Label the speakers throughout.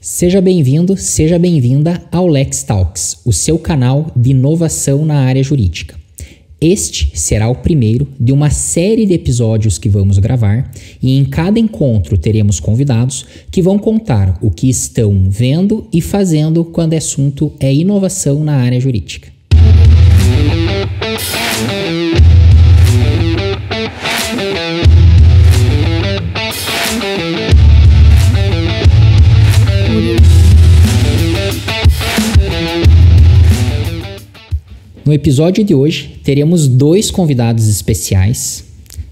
Speaker 1: Seja bem-vindo, seja bem-vinda ao Lex Talks, o seu canal de inovação na área jurídica. Este será o primeiro de uma série de episódios que vamos gravar e em cada encontro teremos convidados que vão contar o que estão vendo e fazendo quando o assunto é inovação na área jurídica. No episódio de hoje, teremos dois convidados especiais.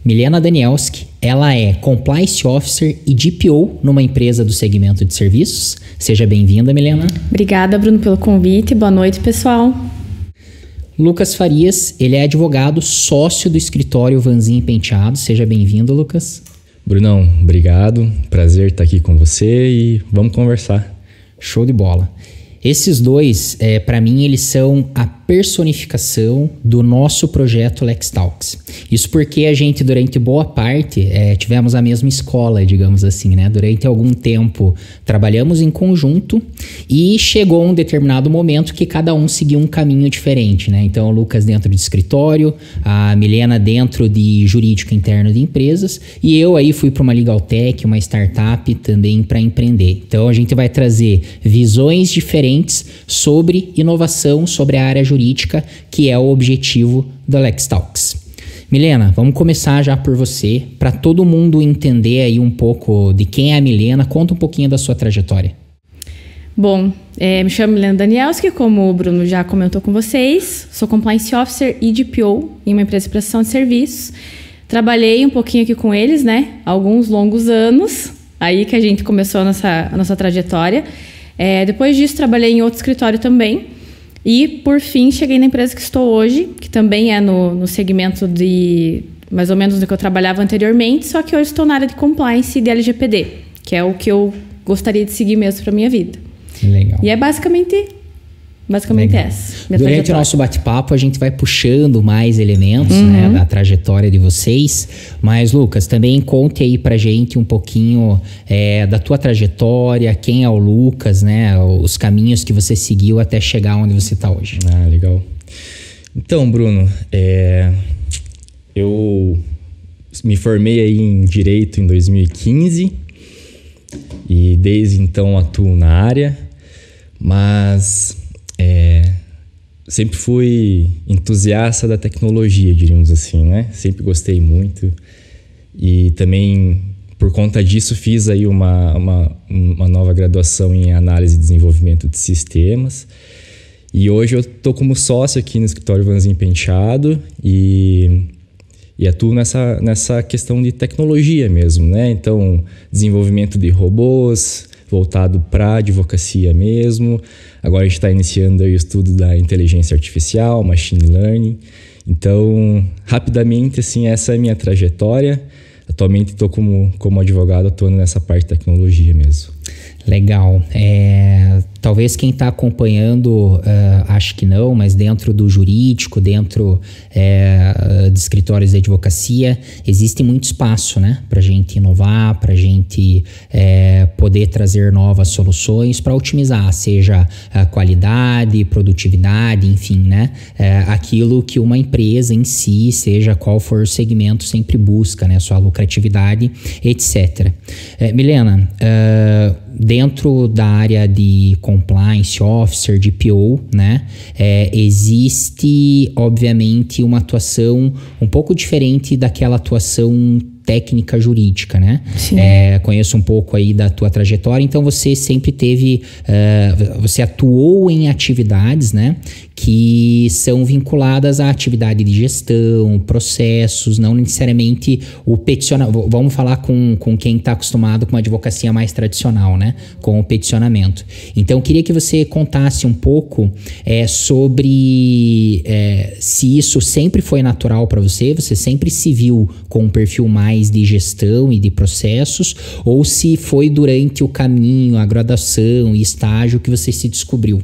Speaker 1: Milena Danielski, ela é Compliance Officer e DPO numa empresa do segmento de serviços. Seja bem-vinda, Milena.
Speaker 2: Obrigada, Bruno, pelo convite. Boa noite, pessoal.
Speaker 1: Lucas Farias, ele é advogado sócio do escritório Vanzin Penteado. Seja bem-vindo, Lucas.
Speaker 3: Brunão, obrigado. Prazer estar aqui com você e vamos conversar.
Speaker 1: Show de bola. Esses dois, para mim, eles são a personificação do nosso projeto Lex Talks. Isso porque a gente, durante boa parte, tivemos a mesma escola, digamos assim, né? Durante algum tempo, trabalhamos em conjunto e chegou um determinado momento que cada um seguiu um caminho diferente, né? Então, o Lucas dentro de escritório, a Milena dentro de jurídico interno de empresas e eu aí fui para uma Legal Tech, uma startup também para empreender. Então, a gente vai trazer visões diferentes sobre inovação, sobre a área jurídica, que é o objetivo do Lex Talks. Milena, vamos começar já por você, para todo mundo entender aí um pouco de quem é a Milena. Conta um pouquinho da sua trajetória.
Speaker 2: Bom, me chamo Milena Danielski, como o Bruno já comentou com vocês. Sou Compliance Officer e DPO em uma empresa de prestação de serviços. Trabalhei um pouquinho aqui com eles, né? Alguns longos anos, aí que a gente começou a nossa trajetória. Depois disso, trabalhei em outro escritório também. E, por fim, cheguei na empresa que estou hoje, que também é no segmento de mais ou menos do que eu trabalhava anteriormente, só que hoje estou na área de compliance e de LGPD, que é o que eu gostaria de seguir mesmo para a minha vida.
Speaker 1: Legal.
Speaker 2: E é basicamente essa.
Speaker 1: Durante o nosso bate-papo, a gente vai puxando mais elementos, né, da trajetória de vocês. Mas, Lucas, também conte aí pra gente um pouquinho da tua trajetória, quem é o Lucas, né, os caminhos que você seguiu até chegar onde você está hoje.
Speaker 3: Ah, legal. Então, Bruno, eu me formei aí em Direito em 2015 e desde então atuo na área, mas sempre fui entusiasta da tecnologia, diríamos assim, né? Sempre gostei muito e também por conta disso fiz aí uma nova graduação em análise e desenvolvimento de sistemas e hoje eu tô como sócio aqui no escritório Vanzin Penteado e atuo nessa questão de tecnologia mesmo, né? Então, desenvolvimento de robôs voltado para advocacia mesmo. Agora a gente está iniciando aí o estudo da inteligência artificial, machine learning. Então, rapidamente, assim, essa é a minha trajetória. Atualmente estou como advogado atuando nessa parte de tecnologia mesmo.
Speaker 1: Legal. Talvez quem está acompanhando, acho que não, mas dentro do jurídico, dentro de escritórios de advocacia, existe muito espaço, né, para a gente inovar, para a gente poder trazer novas soluções para otimizar, seja a qualidade, produtividade, enfim, né, aquilo que uma empresa em si, seja qual for o segmento, sempre busca, né, sua lucratividade, etc. Milena, dentro da área de Compliance Officer, de PO, né, existe, obviamente, uma atuação um pouco diferente daquela atuação técnica jurídica, né?
Speaker 2: Sim.
Speaker 1: Conheço um pouco aí da tua trajetória, então você sempre teve, você atuou em atividades, né, que são vinculadas à atividade de gestão, processos, não necessariamente o peticionamento. Vamos falar com quem está acostumado com uma advocacia mais tradicional, né, com o peticionamento. Então, eu queria que você contasse um pouco sobre se isso sempre foi natural para você, você sempre se viu com um perfil mais de gestão e de processos, ou se foi durante o caminho, a graduação e estágio que você se descobriu?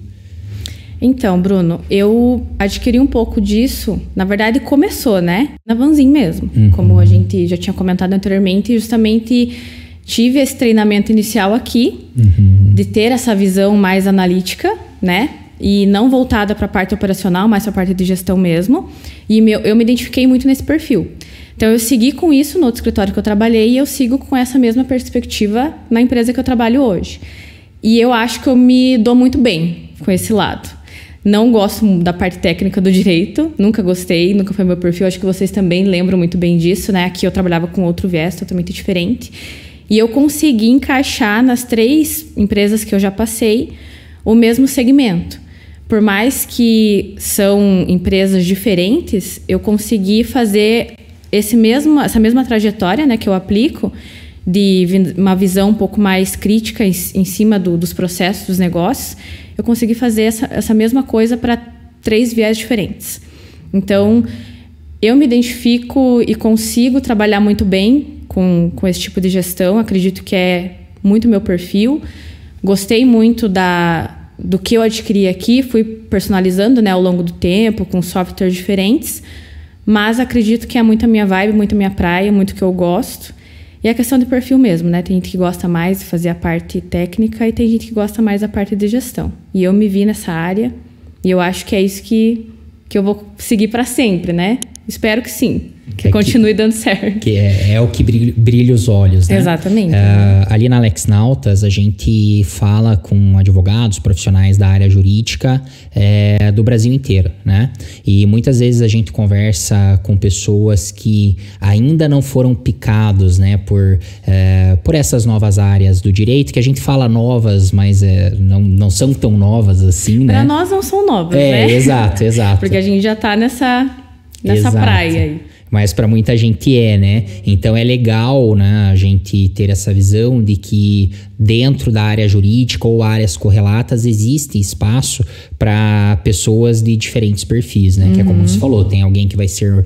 Speaker 2: Então, Bruno, eu adquiri um pouco disso, na verdade começou, né, na Vanzin mesmo, como a gente já tinha comentado anteriormente, justamente tive esse treinamento inicial aqui, de ter essa visão mais analítica, né? E não voltada para a parte operacional, mas para a parte de gestão mesmo. E eu me identifiquei muito nesse perfil. Então, eu segui com isso no outro escritório que eu trabalhei e eu sigo com essa mesma perspectiva na empresa que eu trabalho hoje. E eu acho que eu me dou muito bem com esse lado. Não gosto da parte técnica do direito, nunca gostei, nunca foi meu perfil. Acho que vocês também lembram muito bem disso, né? Aqui eu trabalhava com outro viés totalmente diferente. E eu consegui encaixar nas 3 empresas que eu já passei o mesmo segmento. Por mais que são empresas diferentes, eu consegui fazer essa mesma trajetória, né, que eu aplico, de uma visão um pouco mais crítica em cima dos processos, dos negócios. Eu consegui fazer essa mesma coisa para 3 viés diferentes. Então, eu me identifico e consigo trabalhar muito bem com esse tipo de gestão. Acredito que é muito meu perfil. Gostei muito do que eu adquiri aqui, fui personalizando, né, ao longo do tempo, com softwares diferentes, mas acredito que é muito a minha vibe, muito a minha praia, muito o que eu gosto. E a questão de perfil mesmo, né? Tem gente que gosta mais de fazer a parte técnica e tem gente que gosta mais da parte de gestão. E eu me vi nessa área e eu acho que é isso que eu vou seguir para sempre, né? Espero que sim. Que continue dando certo. Que
Speaker 1: é o que brilha os olhos, né?
Speaker 2: Exatamente.
Speaker 1: Ali na LexNautas, a gente fala com advogados, profissionais da área jurídica do Brasil inteiro, né? E muitas vezes a gente conversa com pessoas que ainda não foram picados, né? Por essas novas áreas do direito, que a gente fala novas, mas não são tão novas assim, né?
Speaker 2: Para nós não são novas, né?
Speaker 1: Exato.
Speaker 2: Porque a gente já tá nessa praia aí.
Speaker 1: Mas para muita gente né? Então é legal, né, a gente ter essa visão de que dentro da área jurídica ou áreas correlatas existe espaço para pessoas de diferentes perfis, né? Que é como você falou, tem alguém que vai ser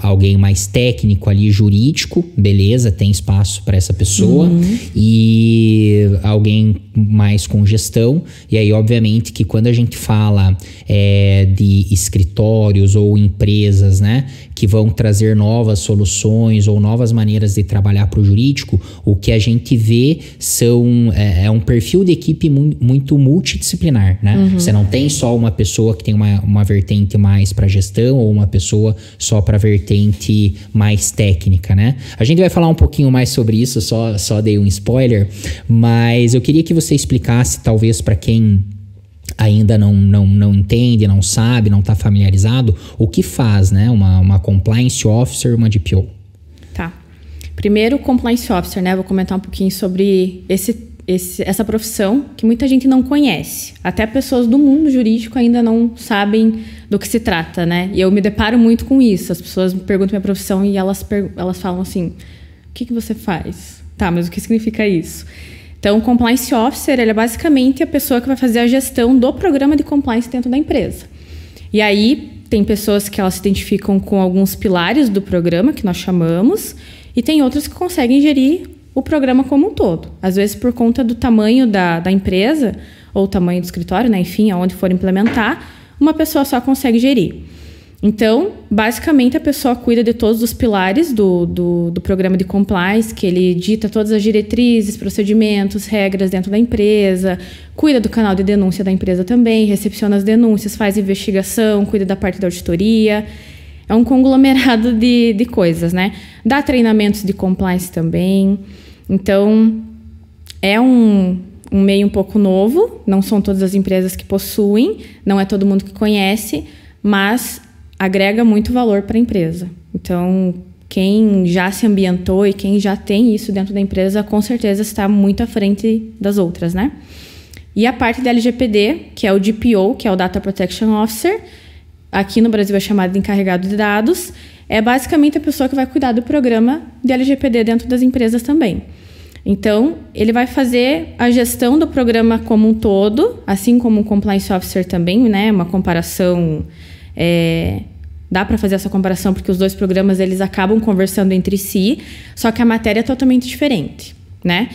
Speaker 1: alguém mais técnico ali, jurídico, beleza, tem espaço para essa pessoa, e alguém mais com gestão. E aí, obviamente, que quando a gente fala de escritórios ou empresas, né, que vão trazer novas soluções ou novas maneiras de trabalhar para o jurídico, o que a gente vê é um perfil de equipe muito multidisciplinar, né? Você não tem só uma pessoa que tem uma vertente mais para gestão ou uma pessoa só para vertente mais técnica, né? A gente vai falar um pouquinho mais sobre isso, só dei um spoiler, mas eu queria que você explicasse, talvez para quem ainda não entende, não sabe, não está familiarizado, o que faz, né, uma Compliance Officer, uma DPO.
Speaker 2: Tá. Primeiro, Compliance Officer, né? Vou comentar um pouquinho sobre essa profissão que muita gente não conhece. Até pessoas do mundo jurídico ainda não sabem do que se trata, né? E eu me deparo muito com isso. As pessoas me perguntam minha profissão e elas falam assim, o que você faz? Tá, mas o que significa isso? Então, o Compliance Officer, ele é basicamente a pessoa que vai fazer a gestão do programa de compliance dentro da empresa. E aí, tem pessoas que elas se identificam com alguns pilares do programa, que nós chamamos, e tem outras que conseguem gerir o programa como um todo. Às vezes, por conta do tamanho da empresa, ou tamanho do escritório, né? Enfim, aonde for implementar, uma pessoa só consegue gerir. Então, basicamente, a pessoa cuida de todos os pilares do programa de compliance, que ele dita todas as diretrizes, procedimentos, regras dentro da empresa, cuida do canal de denúncia da empresa também, recepciona as denúncias, faz investigação, cuida da parte da auditoria. É um conglomerado de coisas, né? Dá treinamentos de compliance também. Então, é um meio um pouco novo, não são todas as empresas que possuem, não é todo mundo que conhece, mas agrega muito valor para a empresa. Então, quem já se ambientou e quem já tem isso dentro da empresa, com certeza está muito à frente das outras, né? E a parte da LGPD, que é o DPO, que é o Data Protection Officer, aqui no Brasil é chamado de encarregado de dados, é basicamente a pessoa que vai cuidar do programa de LGPD dentro das empresas também. Então, ele vai fazer a gestão do programa como um todo, assim como o Compliance Officer também, né? Uma comparação... dá para fazer essa comparação porque os dois programas eles acabam conversando entre si, só que a matéria é totalmente diferente, né?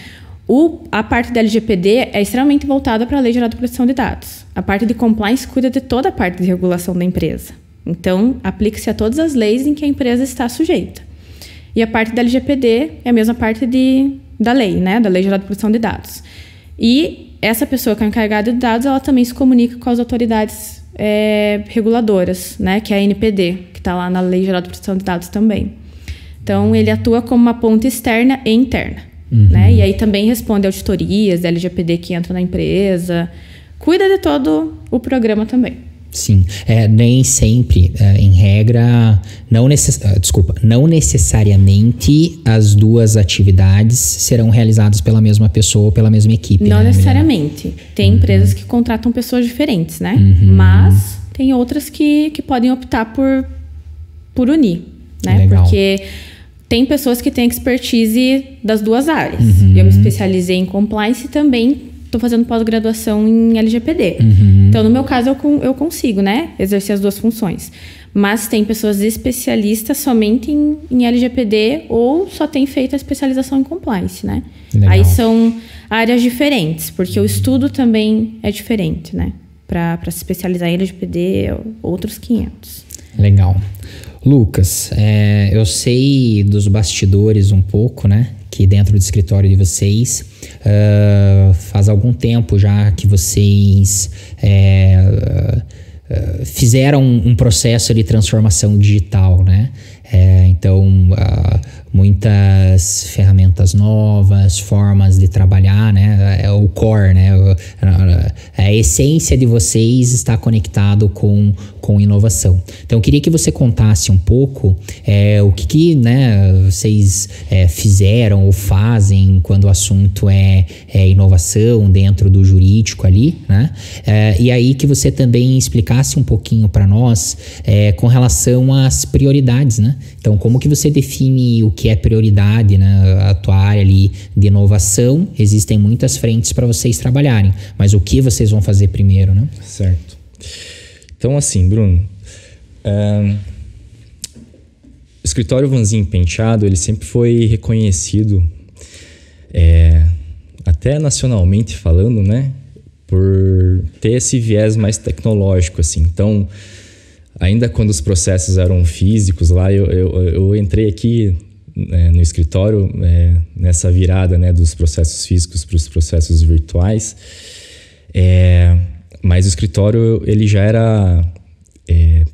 Speaker 2: A parte da LGPD é extremamente voltada para a Lei Geral de Proteção de Dados. A parte de compliance cuida de toda a parte de regulação da empresa. Então, aplica-se a todas as leis em que a empresa está sujeita. E a parte da LGPD é a mesma parte da lei, né? Da Lei Geral de Proteção de Dados. E essa pessoa que é encarregada de dados, ela também se comunica com as autoridades reguladoras, né? Que é a ANPD, que está lá na Lei Geral de Proteção de Dados também. Então, ele atua como uma ponte externa e interna. Né? E aí também responde auditorias da LGPD que entra na empresa. Cuida de todo o programa também.
Speaker 1: Sim, nem sempre, em regra, não necessariamente as duas atividades serão realizadas pela mesma pessoa ou pela mesma equipe.
Speaker 2: Não
Speaker 1: né,
Speaker 2: necessariamente. Tem empresas que contratam pessoas diferentes, né? Mas tem outras que podem optar por unir, né?
Speaker 1: Legal.
Speaker 2: Porque tem pessoas que têm expertise das duas áreas. Eu me especializei em compliance e também estou fazendo pós-graduação em LGPD. Então, no meu caso, eu consigo, né, exercer as duas funções. Mas tem pessoas especialistas somente em LGPD ou só tem feito a especialização em compliance, né?
Speaker 1: Legal.
Speaker 2: Aí são áreas diferentes, porque o estudo também é diferente, né? Para se especializar em LGPD, outros 500.
Speaker 1: Legal. Lucas, eu sei dos bastidores um pouco, né? Que dentro do escritório de vocês, faz algum tempo já que vocês fizeram um processo de transformação digital, né? Então, muitas ferramentas novas, formas de trabalhar, né? É o core, né? A essência de vocês está conectado com inovação. Então, eu queria que você contasse um pouco o que né, vocês fizeram ou fazem quando o assunto é inovação dentro do jurídico ali, né? E aí que você também explicasse um pouquinho para nós com relação às prioridades, né? Então, como que você define o que é prioridade, né? A tua área ali de inovação, existem muitas frentes para vocês trabalharem, mas o que vocês vão fazer primeiro, né?
Speaker 3: Certo. Então, assim, Bruno, o escritório Vanzin Penteado, ele sempre foi reconhecido, até nacionalmente falando, né? Por ter esse viés mais tecnológico, assim. Então, ainda quando os processos eram físicos lá, eu entrei aqui no escritório nessa virada, né, dos processos físicos para os processos virtuais, mas o escritório ele já era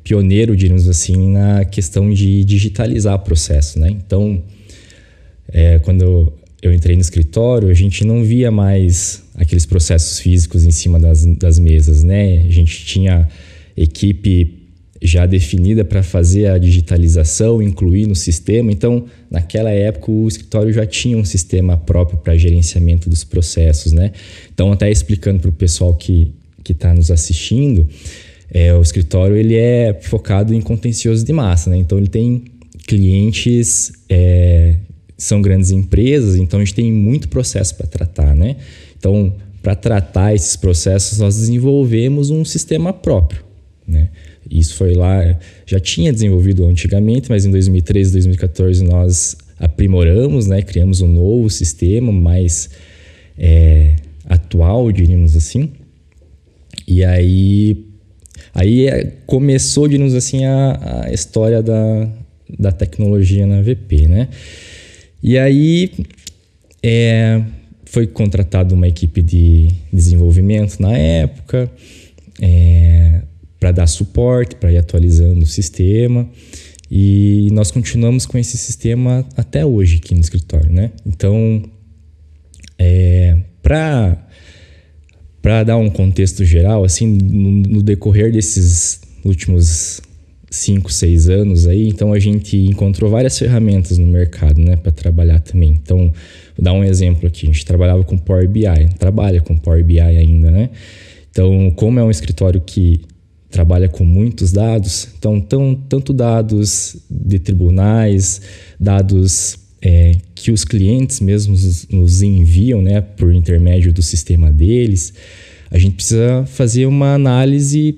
Speaker 3: pioneiro, diríamos assim, na questão de digitalizar o processo, né? Então, quando eu entrei no escritório, a gente não via mais aqueles processos físicos em cima das mesas, né? A gente tinha equipe já definida para fazer a digitalização, incluir no sistema. Então, naquela época, o escritório já tinha um sistema próprio para gerenciamento dos processos, né? Então, até explicando para o pessoal que está nos assistindo, o escritório ele é focado em contencioso de massa, né? Então, ele tem clientes, são grandes empresas, então a gente tem muito processo para tratar, né? Então, para tratar esses processos, nós desenvolvemos um sistema próprio, né? Isso foi lá, já tinha desenvolvido antigamente, mas em 2013, 2014 nós aprimoramos, né? Criamos um novo sistema mais atual, diríamos assim. E aí começou, diríamos assim, a história da tecnologia na VP, né? E aí foi contratada uma equipe de desenvolvimento na época, para dar suporte, para ir atualizando o sistema, e nós continuamos com esse sistema até hoje aqui no escritório, né? Então, para dar um contexto geral, assim, no decorrer desses últimos 5, 6 anos aí, então a gente encontrou várias ferramentas no mercado, né, para trabalhar também. Então, vou dar um exemplo aqui, a gente trabalhava com Power BI, trabalha com Power BI ainda, né? Então, como é um escritório que trabalha com muitos dados, então tanto dados de tribunais, dados que os clientes mesmos nos enviam, né, por intermédio do sistema deles, a gente precisa fazer uma análise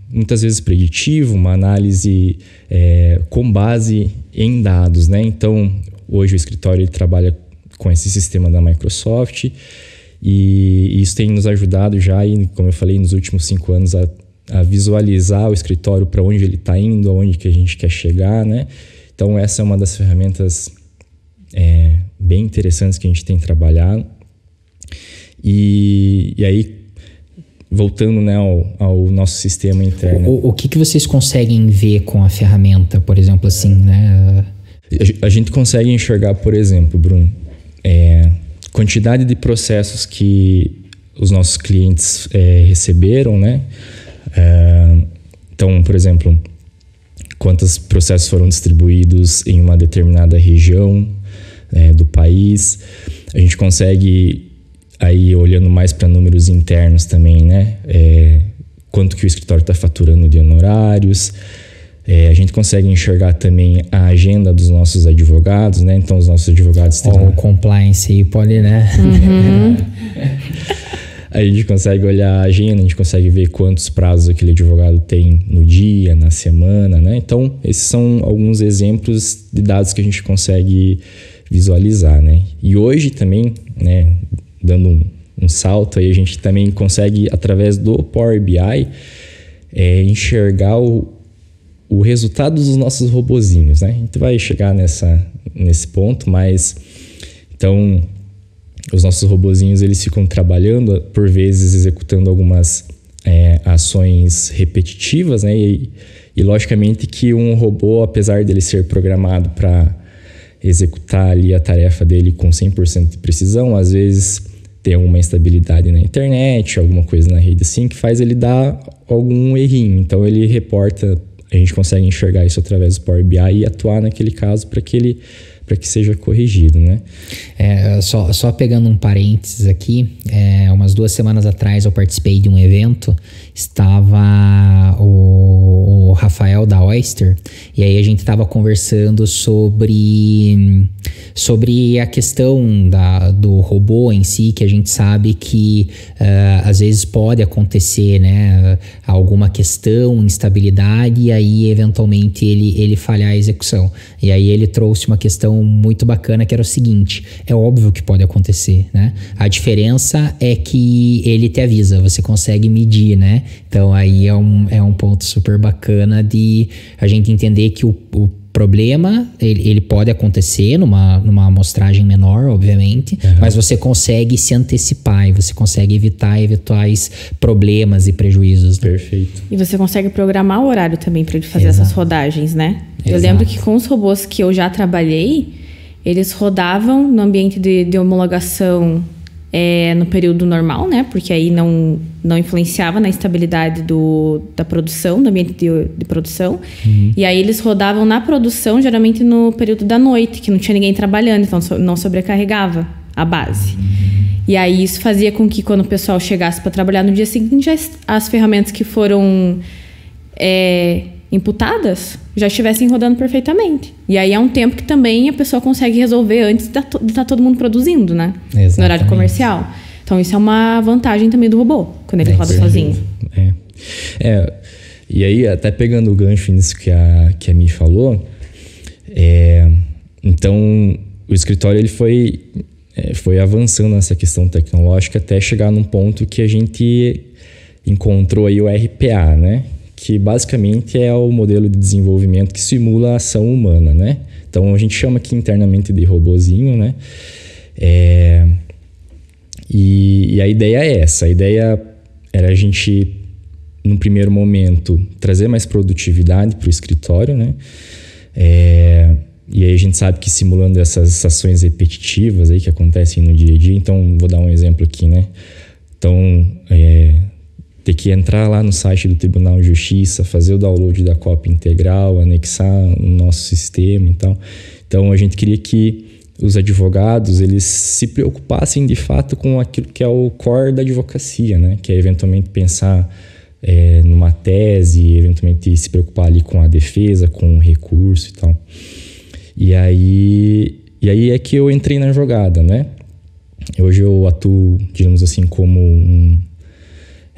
Speaker 3: muitas vezes preditiva, uma análise com base em dados, né? Então, hoje o escritório ele trabalha com esse sistema da Microsoft e isso tem nos ajudado já, como eu falei, nos últimos 5 anos a visualizar o escritório para onde ele está indo, aonde que a gente quer chegar, né? Então, essa é uma das ferramentas bem interessantes que a gente tem trabalhado. E aí, voltando, né, ao nosso sistema interno.
Speaker 1: O que vocês conseguem ver com a ferramenta, por exemplo, assim, né?
Speaker 3: A gente consegue enxergar, por exemplo, Bruno, quantidade de processos que os nossos clientes receberam, né? Então, por exemplo, quantos processos foram distribuídos em uma determinada região do país. A gente consegue, aí olhando mais para números internos também, né? Quanto que o escritório está faturando de honorários. A gente consegue enxergar também a agenda dos nossos advogados, né? Então, os nossos advogados têm...
Speaker 1: O compliance aí pode, né?
Speaker 3: A gente consegue olhar a agenda, a gente consegue ver quantos prazos aquele advogado tem no dia, na semana, né? Então, esses são alguns exemplos de dados que a gente consegue visualizar, né? E hoje também, né, dando um salto, aí a gente também consegue, através do Power BI, enxergar o resultado dos nossos robozinhos, né? A gente vai chegar nesse ponto, mas... Então, os nossos robozinhos, eles ficam trabalhando, por vezes executando algumas ações repetitivas, né? E logicamente que um robô, apesar dele ser programado para executar ali a tarefa dele com 100% de precisão, às vezes tem alguma instabilidade na internet, alguma coisa na rede assim, que faz ele dar algum errinho. Então, ele reporta, a gente consegue enxergar isso através do Power BI e atuar naquele caso para que seja corrigido, né?
Speaker 1: Só pegando um parênteses aqui, umas 2 semanas atrás eu participei de um evento, estava o Rafael da Oyster, e aí a gente estava conversando sobre a questão do robô em si, que a gente sabe que às vezes pode acontecer, né, alguma questão, instabilidade, e aí eventualmente ele falhar a execução. E aí ele trouxe uma questão muito bacana, que era o seguinte: é óbvio que pode acontecer, né? A diferença é que ele te avisa, você consegue medir, né? Então aí é um ponto super bacana de a gente entender que o problema, ele pode acontecer numa amostragem menor, obviamente, mas você consegue se antecipar e você consegue evitar eventuais problemas e prejuízos. Né?
Speaker 3: Perfeito.
Speaker 2: E você consegue programar o horário também para ele fazer essas rodagens, né? Eu lembro que com os robôs que eu já trabalhei, eles rodavam no ambiente de homologação no período normal, né? Porque aí não influenciava na estabilidade da produção, do ambiente de produção. E aí eles rodavam na produção, geralmente no período da noite, que não tinha ninguém trabalhando, então não sobrecarregava a base. E aí isso fazia com que quando o pessoal chegasse para trabalhar no dia seguinte, as ferramentas que foram imputadas já estivessem rodando perfeitamente. E aí é um tempo que também a pessoa consegue resolver antes de estar todo mundo produzindo, né?
Speaker 1: Exatamente.
Speaker 2: No horário comercial. Então isso é uma vantagem também do robô, quando ele roda sozinho.
Speaker 3: E aí, até pegando o gancho nisso que a Mi falou, então o escritório ele foi avançando nessa questão tecnológica até chegar num ponto que a gente encontrou aí o RPA, né? Que basicamente é o modelo de desenvolvimento que simula a ação humana, né? Então a gente chama aqui internamente de robozinho, né? E a ideia é essa. A ideia era a gente, num primeiro momento, trazer mais produtividade para o escritório, né? E aí a gente sabe que simulando essas ações repetitivas aí que acontecem no dia a dia, então vou dar um exemplo aqui, né? Então, ter que entrar lá no site do Tribunal de Justiça, fazer o download da cópia integral, anexar no nosso sistema e tal. Então, a gente queria que os advogados, eles se preocupassem de fato com aquilo que é o core da advocacia, né? Que é eventualmente pensar numa tese, eventualmente se preocupar ali com a defesa, com o recurso e tal. E aí é que eu entrei na jogada, né? Hoje eu atuo, digamos assim, como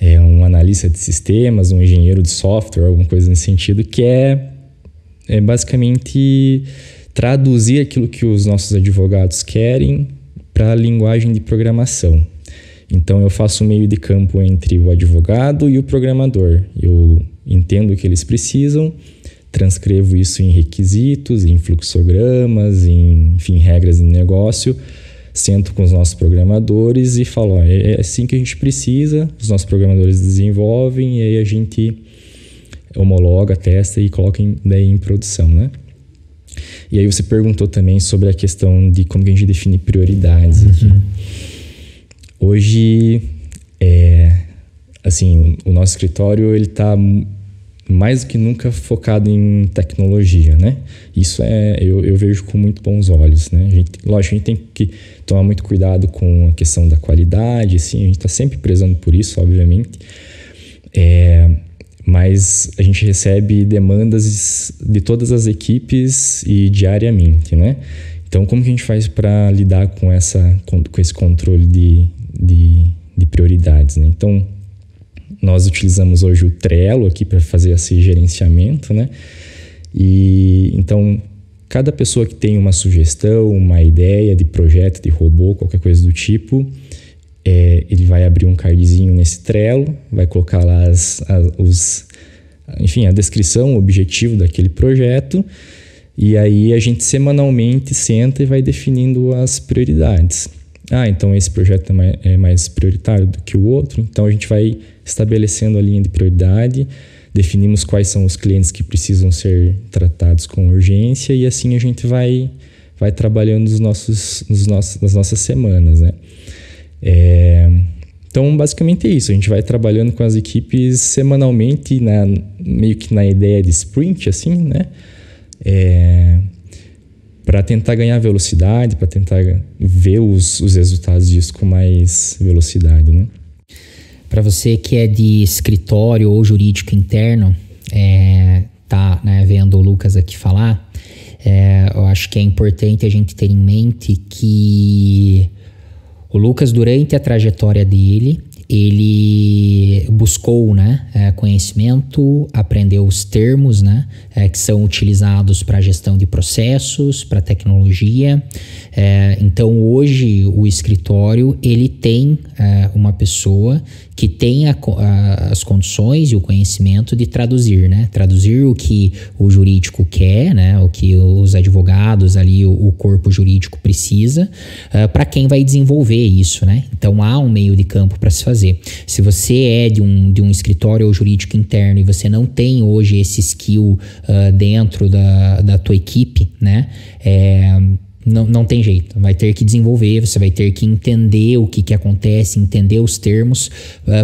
Speaker 3: um analista de sistemas, um engenheiro de software, alguma coisa nesse sentido, que é basicamente traduzir aquilo que os nossos advogados querem para a linguagem de programação. Então, eu faço meio de campo entre o advogado e o programador. Eu entendo o que eles precisam, transcrevo isso em requisitos, em fluxogramas, em, enfim, regras de negócio, sento com os nossos programadores e falo, ó, é assim que a gente precisa, os nossos programadores desenvolvem e aí a gente homologa, testa e coloca daí em produção, né? E aí você perguntou também sobre a questão de como que a gente define prioridades aqui. Hoje, assim, o nosso escritório, ele está mais do que nunca focado em tecnologia, né? Isso eu vejo com muito bons olhos, né? Lógico, a gente tem que tomar muito cuidado com a questão da qualidade, assim, a gente está sempre prezando por isso, obviamente. Mas a gente recebe demandas de todas as equipes e diariamente, né? Então, como que a gente faz para lidar com esse controle de prioridades, né? Então, nós utilizamos hoje o Trello aqui para fazer esse gerenciamento, né? E então, cada pessoa que tem uma sugestão, uma ideia de projeto, de robô, qualquer coisa do tipo, ele vai abrir um cardzinho nesse Trello, vai colocar lá a descrição, o objetivo daquele projeto, e aí a gente semanalmente senta e vai definindo as prioridades. Então esse projeto é mais prioritário do que o outro, então a gente vai estabelecendo a linha de prioridade, definimos quais são os clientes que precisam ser tratados com urgência e assim a gente vai trabalhando nas nossas semanas, né? Então, basicamente é isso. A gente vai trabalhando com as equipes semanalmente, meio que na ideia de sprint, assim, né? Para tentar ganhar velocidade, para tentar ver os resultados disso com mais velocidade, né?
Speaker 1: Para você que é de escritório ou jurídico interno, tá, né, vendo o Lucas aqui falar, eu acho que é importante a gente ter em mente que o Lucas, durante a trajetória dele, ele buscou, né, conhecimento, aprendeu os termos, né, que são utilizados para gestão de processos, para tecnologia. Então, hoje, o escritório, ele tem uma pessoa que tem as condições e o conhecimento de traduzir, né? Traduzir o que o jurídico quer, né? O que os advogados ali, o corpo jurídico precisa, para quem vai desenvolver isso, né? Então, há um meio de campo para se fazer. Se você é de um escritório ou jurídico interno e você não tem hoje esse skill dentro da tua equipe, né? Não tem jeito, vai ter que desenvolver, você vai ter que entender o que acontece, entender os termos,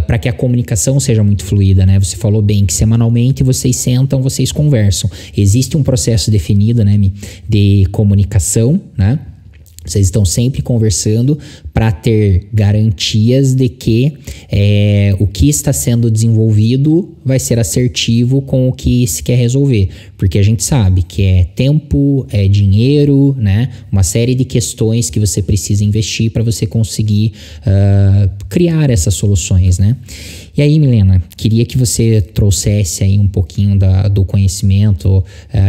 Speaker 1: para que a comunicação seja muito fluida, né? Você falou bem que semanalmente vocês sentam, vocês conversam. Existe um processo definido, né, de comunicação, né? Vocês estão sempre conversando para ter garantias de que o que está sendo desenvolvido vai ser assertivo com o que se quer resolver. Porque a gente sabe que é tempo, é dinheiro, né? Uma série de questões que você precisa investir para você conseguir criar essas soluções, né? E aí, Milena, queria que você trouxesse aí um pouquinho do conhecimento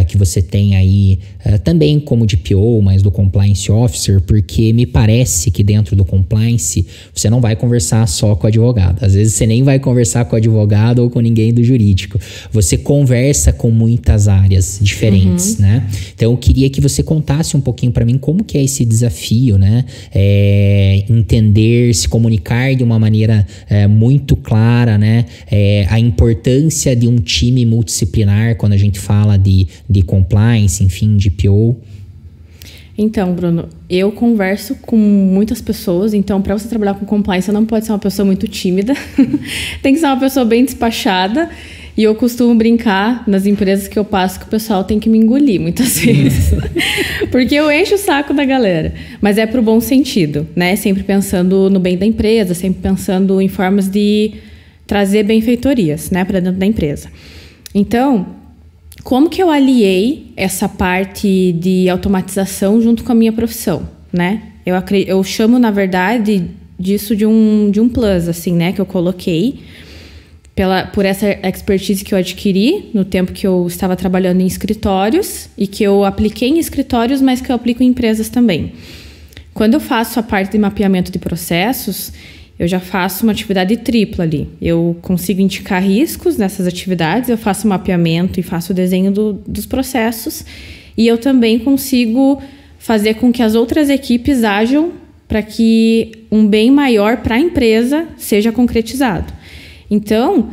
Speaker 1: que você tem aí, também como DPO, mas do Compliance Officer, porque me parece que dentro do Compliance você não vai conversar só com o advogado. Às vezes você nem vai conversar com o advogado ou com ninguém do jurídico. Você conversa com muitas áreas diferentes, né? Então, eu queria que você contasse um pouquinho para mim como que é esse desafio, né? Entender, se comunicar de uma maneira muito clara, né? A importância de um time multidisciplinar quando a gente fala de compliance, enfim, de PO.
Speaker 2: Então, Bruno, eu converso com muitas pessoas, então para você trabalhar com compliance, você não pode ser uma pessoa muito tímida, tem que ser uma pessoa bem despachada. E eu costumo brincar nas empresas que eu passo que o pessoal tem que me engolir muitas vezes. Porque eu encho o saco da galera. Mas é pro bom sentido, né? Sempre pensando no bem da empresa, sempre pensando em formas de trazer benfeitorias, né, para dentro da empresa. Então, como que eu aliei essa parte de automatização junto com a minha profissão, né? Eu chamo, na verdade, disso de um plus, assim, né, que eu coloquei por essa expertise que eu adquiri no tempo que eu estava trabalhando em escritórios e que eu apliquei em escritórios, mas que eu aplico em empresas também. Quando eu faço a parte de mapeamento de processos, eu já faço uma atividade tripla ali. Eu consigo indicar riscos nessas atividades, eu faço o mapeamento e faço o desenho dos processos, e eu também consigo fazer com que as outras equipes ajam para que um bem maior para a empresa seja concretizado. Então,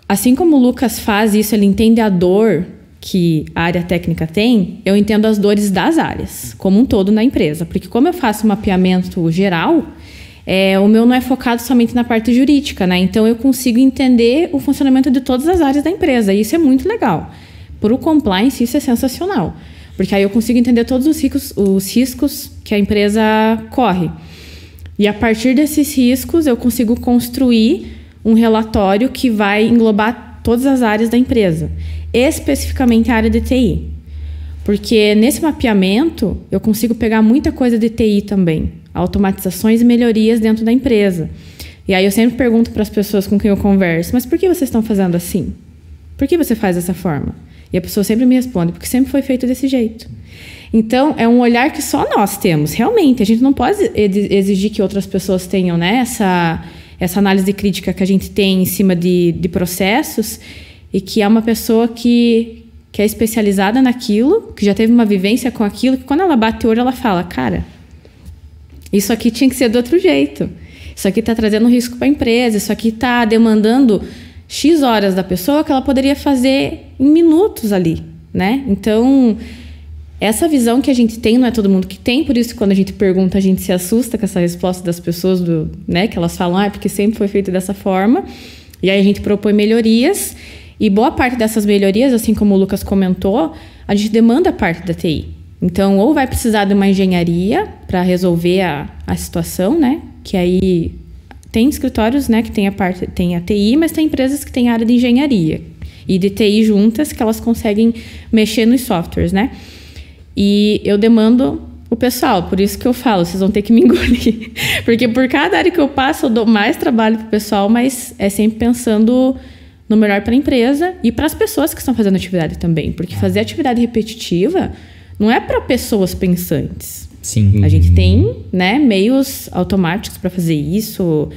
Speaker 2: assim como o Lucas faz isso, ele entende a dor que a área técnica tem, eu entendo as dores das áreas, como um todo na empresa. Porque como eu faço um mapeamento geral, o meu não é focado somente na parte jurídica, né? Então, eu consigo entender o funcionamento de todas as áreas da empresa. E isso é muito legal. Para o compliance, isso é sensacional. Porque aí eu consigo entender todos os riscos que a empresa corre. E a partir desses riscos, eu consigo construir um relatório que vai englobar todas as áreas da empresa. Especificamente a área de TI. Porque nesse mapeamento, eu consigo pegar muita coisa de TI também. Automatizações e melhorias dentro da empresa. E aí eu sempre pergunto para as pessoas com quem eu converso, mas por que vocês estão fazendo assim? Por que você faz dessa forma? E a pessoa sempre me responde, porque sempre foi feito desse jeito. Então, é um olhar que só nós temos, realmente. A gente não pode exigir que outras pessoas tenham, né, essa análise crítica que a gente tem em cima de processos, e que é uma pessoa que é especializada naquilo, que já teve uma vivência com aquilo, que quando ela bate o olho, ela fala, cara, isso aqui tinha que ser do outro jeito. Isso aqui está trazendo risco para a empresa, isso aqui está demandando X horas da pessoa que ela poderia fazer em minutos ali, né? Então, essa visão que a gente tem, não é todo mundo que tem, por isso que quando a gente pergunta, a gente se assusta com essa resposta das pessoas, né? Que elas falam, é porque sempre foi feito dessa forma. E aí a gente propõe melhorias, e boa parte dessas melhorias, assim como o Lucas comentou, a gente demanda parte da TI. Então, ou vai precisar de uma engenharia para resolver a situação, né? Que aí tem escritórios, né, que tem a TI, mas tem empresas que têm a área de engenharia e de TI juntas, que elas conseguem mexer nos softwares, né? E eu demando o pessoal, por isso que eu falo, vocês vão ter que me engolir. Porque por cada área que eu passo, eu dou mais trabalho para o pessoal, mas é sempre pensando no melhor para a empresa e para as pessoas que estão fazendo atividade também. Porque fazer atividade repetitiva não é para pessoas pensantes.
Speaker 1: Sim.
Speaker 2: A gente tem, né, meios automáticos para fazer isso,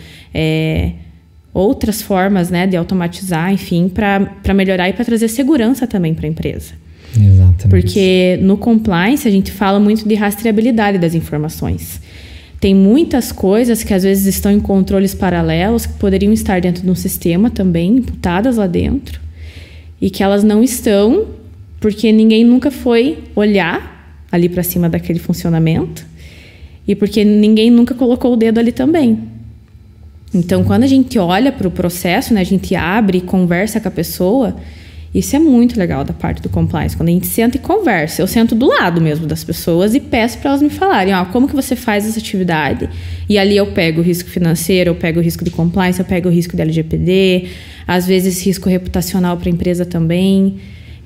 Speaker 2: outras formas, né, de automatizar, enfim, para melhorar e para trazer segurança também para a empresa.
Speaker 1: Exatamente.
Speaker 2: Porque no compliance a gente fala muito de rastreabilidade das informações. Tem muitas coisas que às vezes estão em controles paralelos que poderiam estar dentro de um sistema também, imputadas lá dentro, e que elas não estão porque ninguém nunca foi olhar ali para cima daquele funcionamento e porque ninguém nunca colocou o dedo ali também. Então, quando a gente olha para o processo, né, a gente abre e conversa com a pessoa, isso é muito legal da parte do compliance. Quando a gente senta e conversa, eu sento do lado mesmo das pessoas e peço para elas me falarem, como que você faz essa atividade? E ali eu pego o risco financeiro, eu pego o risco de compliance, eu pego o risco de LGPD, às vezes risco reputacional para a empresa também.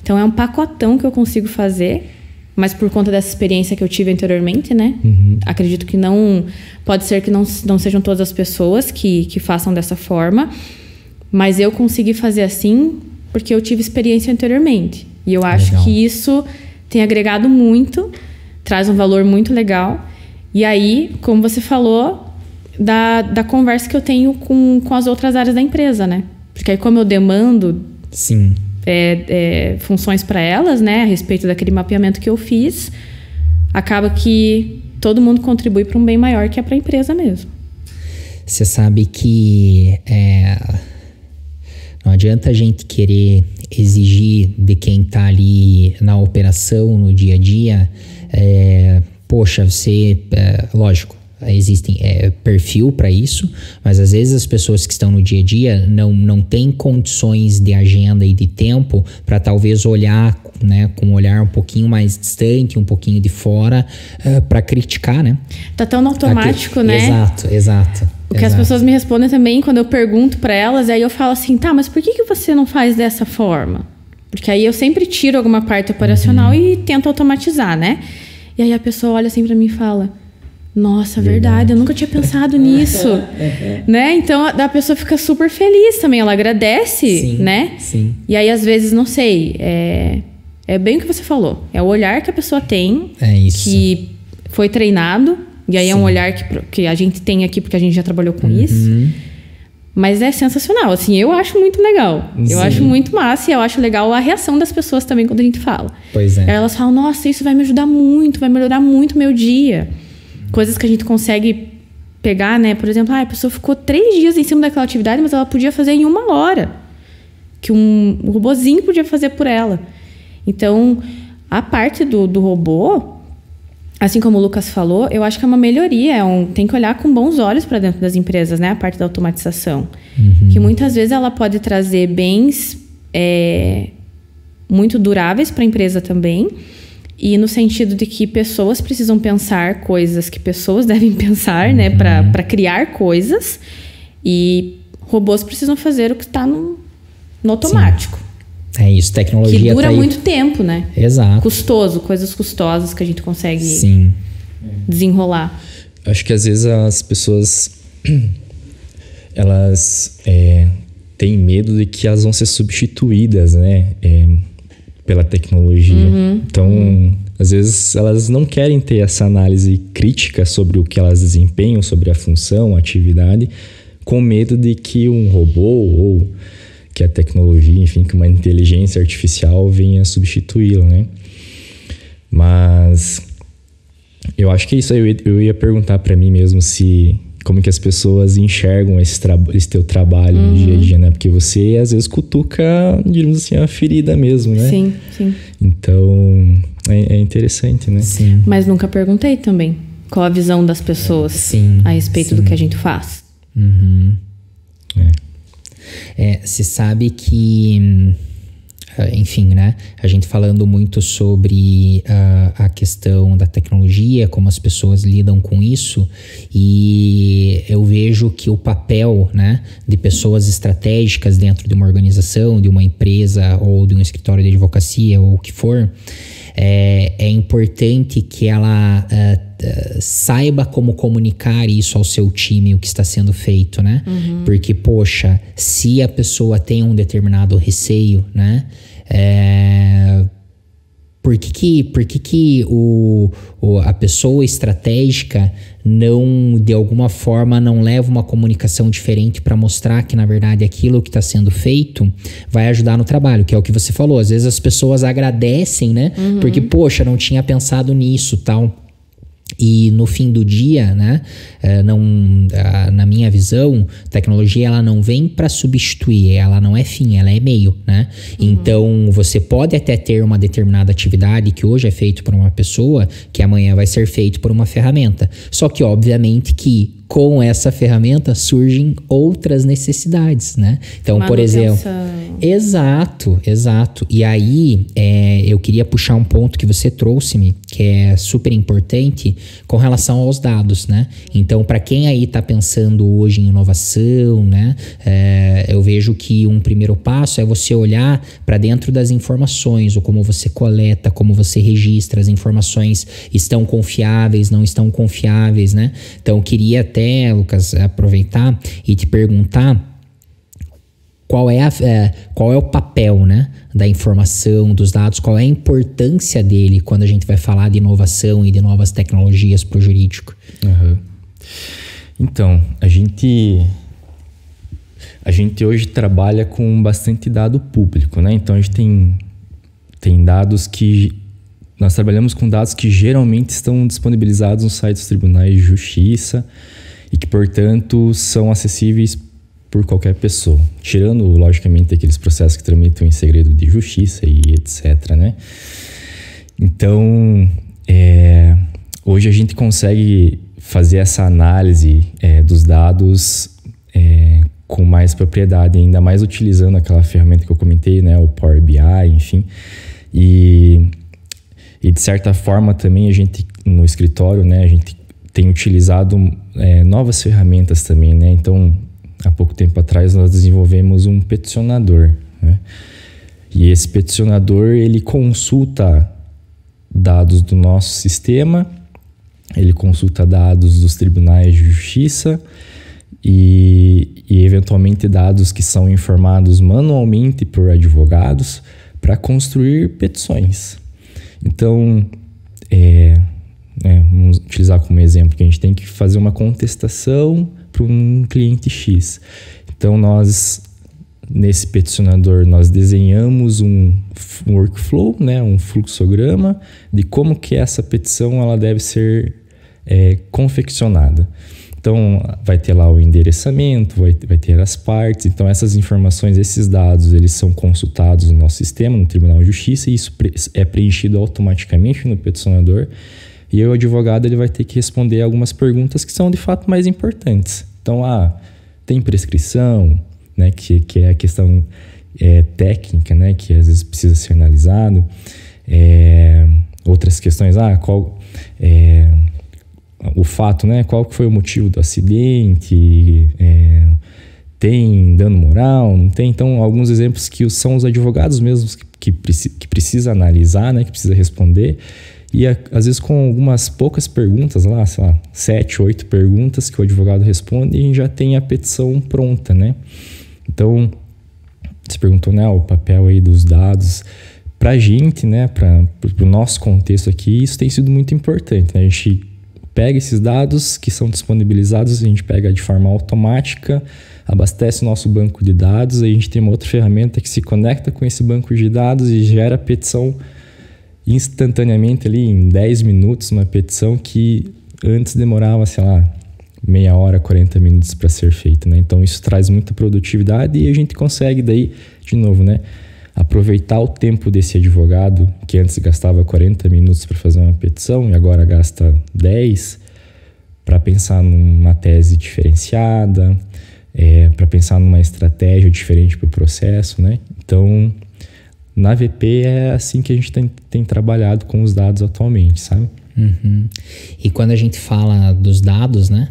Speaker 2: Então, é um pacotão que eu consigo fazer, mas por conta dessa experiência que eu tive anteriormente, né? Acredito que pode ser que não sejam todas as pessoas que façam dessa forma, mas eu consegui fazer assim porque eu tive experiência anteriormente. E eu acho que isso tem agregado muito, traz um valor muito legal. E aí, como você falou, da conversa que eu tenho com as outras áreas da empresa, né? Porque aí, como eu demando...
Speaker 1: Sim.
Speaker 2: funções para elas, né, a respeito daquele mapeamento que eu fiz, acaba que todo mundo contribui para um bem maior que é para a empresa mesmo.
Speaker 1: Você sabe que não adianta a gente querer exigir de quem está ali na operação, no dia a dia, lógico, existem perfil para isso, mas às vezes as pessoas que estão no dia a dia não têm condições de agenda e de tempo para talvez olhar, né, com um olhar um pouquinho mais distante, um pouquinho de fora, para criticar, né?
Speaker 2: Tá tão no automático, né?
Speaker 1: Exato.
Speaker 2: O que as pessoas me respondem também quando eu pergunto para elas, aí eu falo assim, tá, mas por que você não faz dessa forma? Porque aí eu sempre tiro alguma parte operacional e tento automatizar, né? E aí a pessoa olha assim para mim e fala... Nossa, verdade, eu nunca tinha pensado nisso, né? Então, a pessoa fica super feliz também, ela agradece,
Speaker 1: sim,
Speaker 2: né?
Speaker 1: Sim.
Speaker 2: E aí, às vezes, não sei, é bem o que você falou, é o olhar que a pessoa tem, que foi treinado, e aí é um olhar que a gente tem aqui porque a gente já trabalhou com isso, mas é sensacional, assim, eu acho muito legal, eu acho muito massa e eu acho legal a reação das pessoas também quando a gente fala.
Speaker 1: Pois é.
Speaker 2: Aí elas falam, nossa, isso vai me ajudar muito, vai melhorar muito o meu dia. coisas que a gente consegue pegar, né? Por exemplo, a pessoa ficou 3 dias em cima daquela atividade, mas ela podia fazer em 1 hora. Que um robozinho podia fazer por ela. Então, a parte do robô, assim como o Lucas falou, eu acho que é uma melhoria. Tem que olhar com bons olhos para dentro das empresas, né? A parte da automatização. Que muitas vezes ela pode trazer bens muito duráveis para a empresa também. E no sentido de que pessoas precisam pensar coisas que pessoas devem pensar, né? Para criar coisas. E robôs precisam fazer o que está no automático.
Speaker 1: Sim. É isso, tecnologia
Speaker 2: que dura
Speaker 1: tá aí.
Speaker 2: muito tempo, né?
Speaker 1: Exato.
Speaker 2: Custoso, coisas custosas que a gente consegue
Speaker 1: Sim.
Speaker 2: desenrolar.
Speaker 3: Acho que às vezes as pessoas elas têm medo de que elas vão ser substituídas, né? Pela tecnologia. Então, às vezes elas não querem ter essa análise crítica sobre o que elas desempenham, sobre a função, a atividade, com medo de que um robô ou que a tecnologia, enfim, que uma inteligência artificial venha substituí-la, né? Mas eu acho que é isso aí. Eu ia perguntar para mim mesmo como que as pessoas enxergam esse teu trabalho no dia a dia, né? Porque você, às vezes, cutuca, digamos assim, a ferida mesmo, né?
Speaker 2: Sim, sim.
Speaker 3: Então, é interessante, né?
Speaker 1: Sim.
Speaker 2: Mas nunca perguntei também qual a visão das pessoas a respeito do que a gente faz.
Speaker 1: Você sabe que, enfim, né? A gente falando muito sobre a questão da tecnologia, como as pessoas lidam com isso, e eu vejo que o papel, né, de pessoas estratégicas dentro de uma organização, de uma empresa ou de um escritório de advocacia ou o que for, é importante que ela saiba como comunicar isso ao seu time, o que está sendo feito, né? Porque, poxa, se a pessoa tem um determinado receio, né? Por que a pessoa estratégica não, de alguma forma, não leva uma comunicação diferente para mostrar que, na verdade, aquilo que está sendo feito vai ajudar no trabalho, que é o que você falou. Às vezes as pessoas agradecem, né? Porque, poxa, não tinha pensado nisso, tal. E no fim do dia, né, na minha visão, tecnologia ela não vem para substituir, ela não é fim, ela é meio, né? Então você pode até ter uma determinada atividade que hoje é feito por uma pessoa, que amanhã vai ser feito por uma ferramenta. Só que obviamente que com essa ferramenta surgem outras necessidades, né? Então, por exemplo... Exato. E aí, eu queria puxar um ponto que você trouxe-me, que é super importante, com relação aos dados, né? Então, para quem aí está pensando hoje em inovação, né? Eu vejo que um primeiro passo é você olhar para dentro das informações, ou como você coleta, como você registra, as informações estão confiáveis, não estão confiáveis, né? Então, eu queria até, Lucas, aproveitar e te perguntar qual é o papel, né, da informação, dos dados, qual é a importância dele quando a gente vai falar de inovação e de novas tecnologias para o jurídico.
Speaker 3: Então, a gente hoje trabalha com bastante dado público, né? Então, a gente tem dados que... Nós trabalhamos com dados que geralmente estão disponibilizados nos sites dos tribunais de justiça e que, portanto, são acessíveis por qualquer pessoa, tirando, logicamente, aqueles processos que tramitam em segredo de justiça e etc, né? Então, hoje a gente consegue fazer essa análise dos dados com mais propriedade, ainda mais utilizando aquela ferramenta que eu comentei, né? O Power BI, enfim. E de certa forma também a gente, no escritório, né? A gente tem utilizado novas ferramentas também, né? Então, há pouco tempo atrás nós desenvolvemos um peticionador, né? E esse peticionador, ele consulta dados do nosso sistema, ele consulta dados dos tribunais de justiça e eventualmente dados que são informados manualmente por advogados para construir petições. Então, vamos utilizar como exemplo que a gente tem que fazer uma contestação para um cliente X. Então, nesse peticionador, nós desenhamos um workflow, né, um fluxograma de como que essa petição ela deve ser confeccionada. Então, vai ter lá o endereçamento, vai ter as partes. Então, essas informações, esses dados, eles são consultados no nosso sistema, no Tribunal de Justiça, e isso é preenchido automaticamente no peticionador. E aí o advogado ele vai ter que responder algumas perguntas que são, de fato, mais importantes. Então, tem prescrição, né, que é a questão técnica, né, que às vezes precisa ser analisado. Outras questões, qual... o fato, né? Qual foi o motivo do acidente? Tem dano moral? Não tem? Então, alguns exemplos que são os advogados mesmos que precisa analisar, né? Que precisa responder. E às vezes com algumas poucas perguntas lá, sei lá, 7, 8 perguntas que o advogado responde, e a gente já tem a petição pronta, né? Então, você perguntou, né? O papel aí dos dados... Pra gente, né? Pro nosso contexto aqui, isso tem sido muito importante, né? A gente pega esses dados que são disponibilizados, a gente pega de forma automática, abastece o nosso banco de dados, aí a gente tem uma outra ferramenta que se conecta com esse banco de dados e gera a petição instantaneamente ali em 10 minutos, uma petição que antes demorava, sei lá, meia hora, 40 minutos para ser feita, né? Então isso traz muita produtividade e a gente consegue daí, de novo, né? Aproveitar o tempo desse advogado que antes gastava 40 minutos para fazer uma petição e agora gasta 10 para pensar numa tese diferenciada, para pensar numa estratégia diferente para o processo, né? Então, na VP é assim que a gente tem trabalhado com os dados atualmente, sabe?
Speaker 1: Uhum. E quando a gente fala dos dados, né?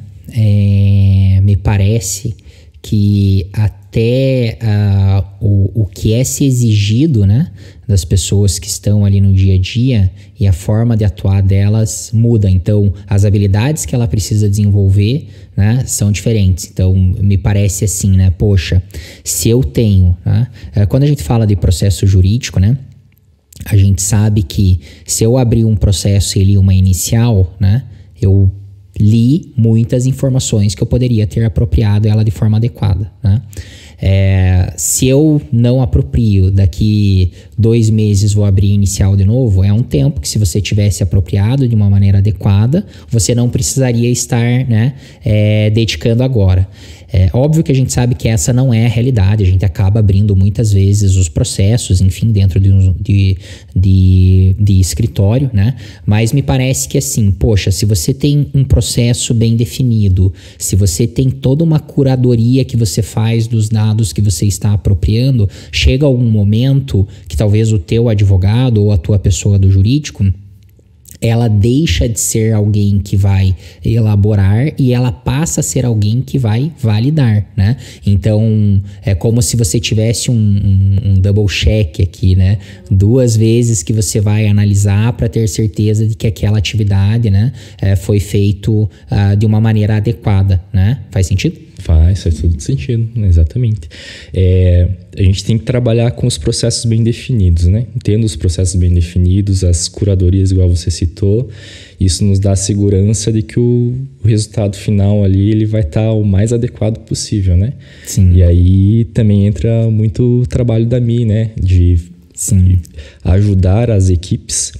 Speaker 1: Me parece que até o que é se exigido, né, das pessoas que estão ali no dia a dia e a forma de atuar delas muda. Então, as habilidades que ela precisa desenvolver, né, são diferentes. Então, me parece assim, né, poxa, se eu tenho... Né, quando a gente fala de processo jurídico, né, a gente sabe que se eu abrir um processo e li uma inicial, né, eu li muitas informações que eu poderia ter apropriado ela de forma adequada, né? Se eu não aproprio, daqui 2 meses vou abrir inicial de novo, é um tempo que se você tivesse apropriado de uma maneira adequada, você não precisaria estar, né, dedicando agora. Óbvio que a gente sabe que essa não é a realidade, a gente acaba abrindo muitas vezes os processos, enfim, dentro de escritório, né? Mas me parece que assim, poxa, se você tem um processo bem definido, se você tem toda uma curadoria que você faz dos dados que você está apropriando, chega algum momento que talvez o teu advogado ou a tua pessoa do jurídico, ela deixa de ser alguém que vai elaborar e ela passa a ser alguém que vai validar, né? Então, é como se você tivesse um double check aqui, né? 2 vezes que você vai analisar para ter certeza de que aquela atividade, né, foi feito de uma maneira adequada, né? Faz sentido?
Speaker 3: Faz todo sentido, exatamente. A gente tem que trabalhar com os processos bem definidos, né? Tendo os processos bem definidos, as curadorias, igual você citou, isso nos dá a segurança de que o resultado final ali ele vai estar o mais adequado possível, né?
Speaker 1: Sim.
Speaker 3: E aí também entra muito o trabalho da Mi, né? De ajudar as equipes.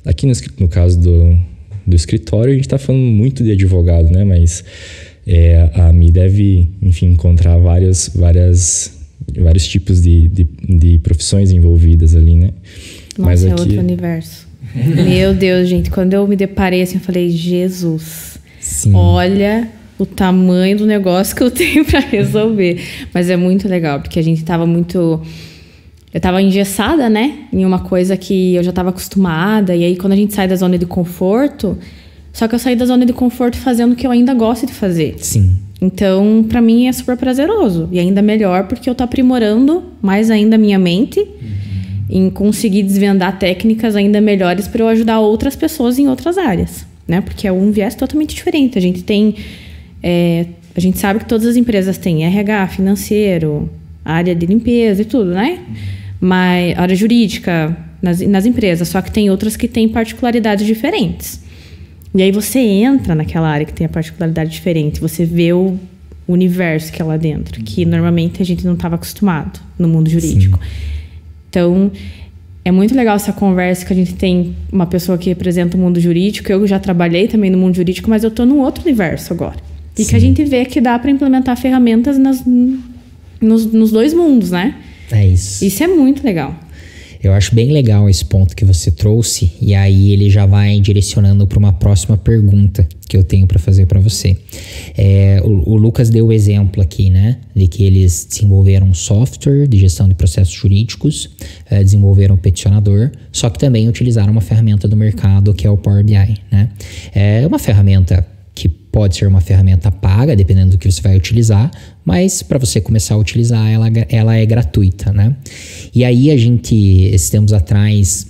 Speaker 3: Aqui no caso do escritório, a gente está falando muito de advogado, né? Mas... a Mi deve, enfim, encontrar vários tipos de profissões envolvidas ali, né?
Speaker 2: Nossa,
Speaker 3: mas
Speaker 2: é
Speaker 3: aqui...
Speaker 2: outro universo. Meu Deus, gente, quando eu me deparei assim, eu falei, Jesus, olha o tamanho do negócio que eu tenho para resolver. Mas é muito legal, porque a gente tava muito... Eu tava engessada, né? Em uma coisa que eu já tava acostumada. E aí, quando a gente sai da zona de conforto... Só que eu saí da zona de conforto fazendo o que eu ainda gosto de fazer.
Speaker 1: Sim.
Speaker 2: Então, pra mim, é super prazeroso. E ainda melhor porque eu tô aprimorando mais ainda a minha mente em conseguir desvendar técnicas ainda melhores para eu ajudar outras pessoas em outras áreas, né? Porque é um viés totalmente diferente. A gente tem... a gente sabe que todas as empresas têm RH, financeiro, área de limpeza e tudo, né? Mas área jurídica nas empresas. Só que tem outras que têm particularidades diferentes. E aí você entra naquela área que tem a particularidade diferente, você vê o universo que é lá dentro, que normalmente a gente não estava acostumado no mundo jurídico. Sim. Então, é muito legal essa conversa que a gente tem uma pessoa que representa o mundo jurídico. Eu já trabalhei também no mundo jurídico, mas eu tô num outro universo agora. E que a gente vê que dá para implementar ferramentas nos dois mundos, né?
Speaker 1: É isso.
Speaker 2: Isso é muito legal.
Speaker 1: Eu acho bem legal esse ponto que você trouxe, e aí ele já vai direcionando para uma próxima pergunta que eu tenho para fazer para você. O Lucas deu o exemplo aqui, né, de que eles desenvolveram um software de gestão de processos jurídicos, desenvolveram o peticionador, só que também utilizaram uma ferramenta do mercado que é o Power BI, né? É uma ferramenta que pode ser uma ferramenta paga, dependendo do que você vai utilizar, mas para você começar a utilizar, ela é gratuita, né? E aí esses tempos atrás,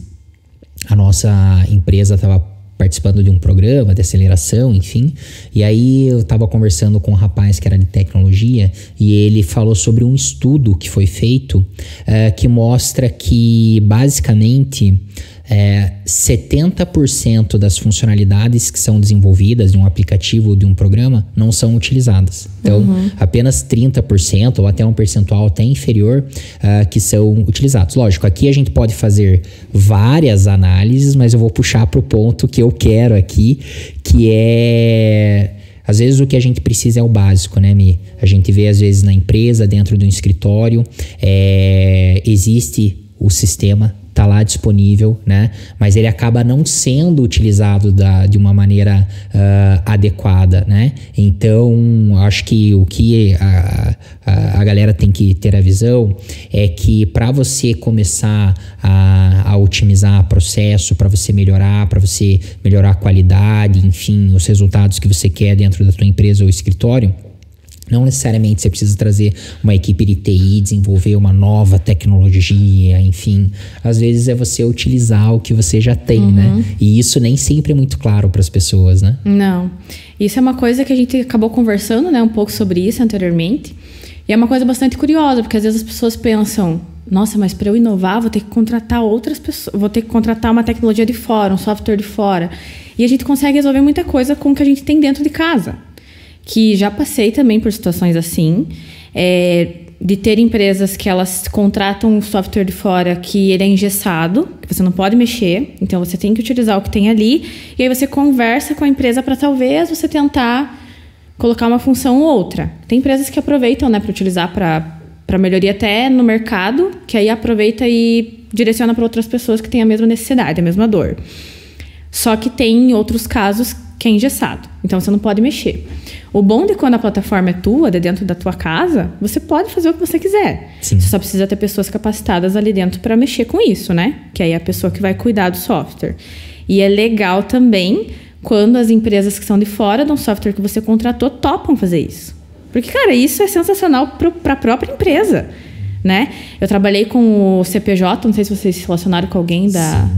Speaker 1: a nossa empresa estava participando de um programa de aceleração, enfim, e aí eu estava conversando com um rapaz que era de tecnologia, e ele falou sobre um estudo que foi feito, que mostra que, basicamente, 70% das funcionalidades que são desenvolvidas de um aplicativo ou de um programa não são utilizadas. Então, apenas 30% ou até um percentual até inferior que são utilizados. Lógico, aqui a gente pode fazer várias análises, mas eu vou puxar para o ponto que eu quero aqui, que é... Às vezes o que a gente precisa é o básico, né, Mi? A gente vê às vezes na empresa, dentro do escritório, existe o sistema, tá lá disponível, né? Mas ele acaba não sendo utilizado de uma maneira adequada, né? Então, acho que o que a galera tem que ter a visão é que para você começar a otimizar o processo, para você melhorar a qualidade, enfim, os resultados que você quer dentro da tua empresa ou escritório, não necessariamente você precisa trazer uma equipe de TI, desenvolver uma nova tecnologia, enfim. Às vezes é você utilizar o que você já tem, né? E isso nem sempre é muito claro para as pessoas, né?
Speaker 2: Não. Isso é uma coisa que a gente acabou conversando, né, um pouco sobre isso anteriormente. E é uma coisa bastante curiosa, porque às vezes as pessoas pensam, nossa, mas para eu inovar vou ter que contratar outras pessoas, vou ter que contratar uma tecnologia de fora, um software de fora. E a gente consegue resolver muita coisa com o que a gente tem dentro de casa. Que já passei também por situações assim, de ter empresas que elas contratam um software de fora que ele é engessado, que você não pode mexer, então você tem que utilizar o que tem ali, e aí você conversa com a empresa para talvez você tentar colocar uma função ou outra. Tem empresas que aproveitam, né, para utilizar para melhoria até no mercado, que aí aproveita e direciona para outras pessoas que têm a mesma necessidade, a mesma dor. Só que tem outros casos que é engessado, então você não pode mexer. O bom de quando a plataforma é tua, de dentro da tua casa, você pode fazer o que você quiser.
Speaker 1: Sim.
Speaker 2: Você só precisa ter pessoas capacitadas ali dentro para mexer com isso, né? Que aí é a pessoa que vai cuidar do software. E é legal também quando as empresas que são de fora de um software que você contratou topam fazer isso. Porque, cara, isso é sensacional para a própria empresa, né? Eu trabalhei com o CPJ, não sei se vocês se relacionaram com alguém da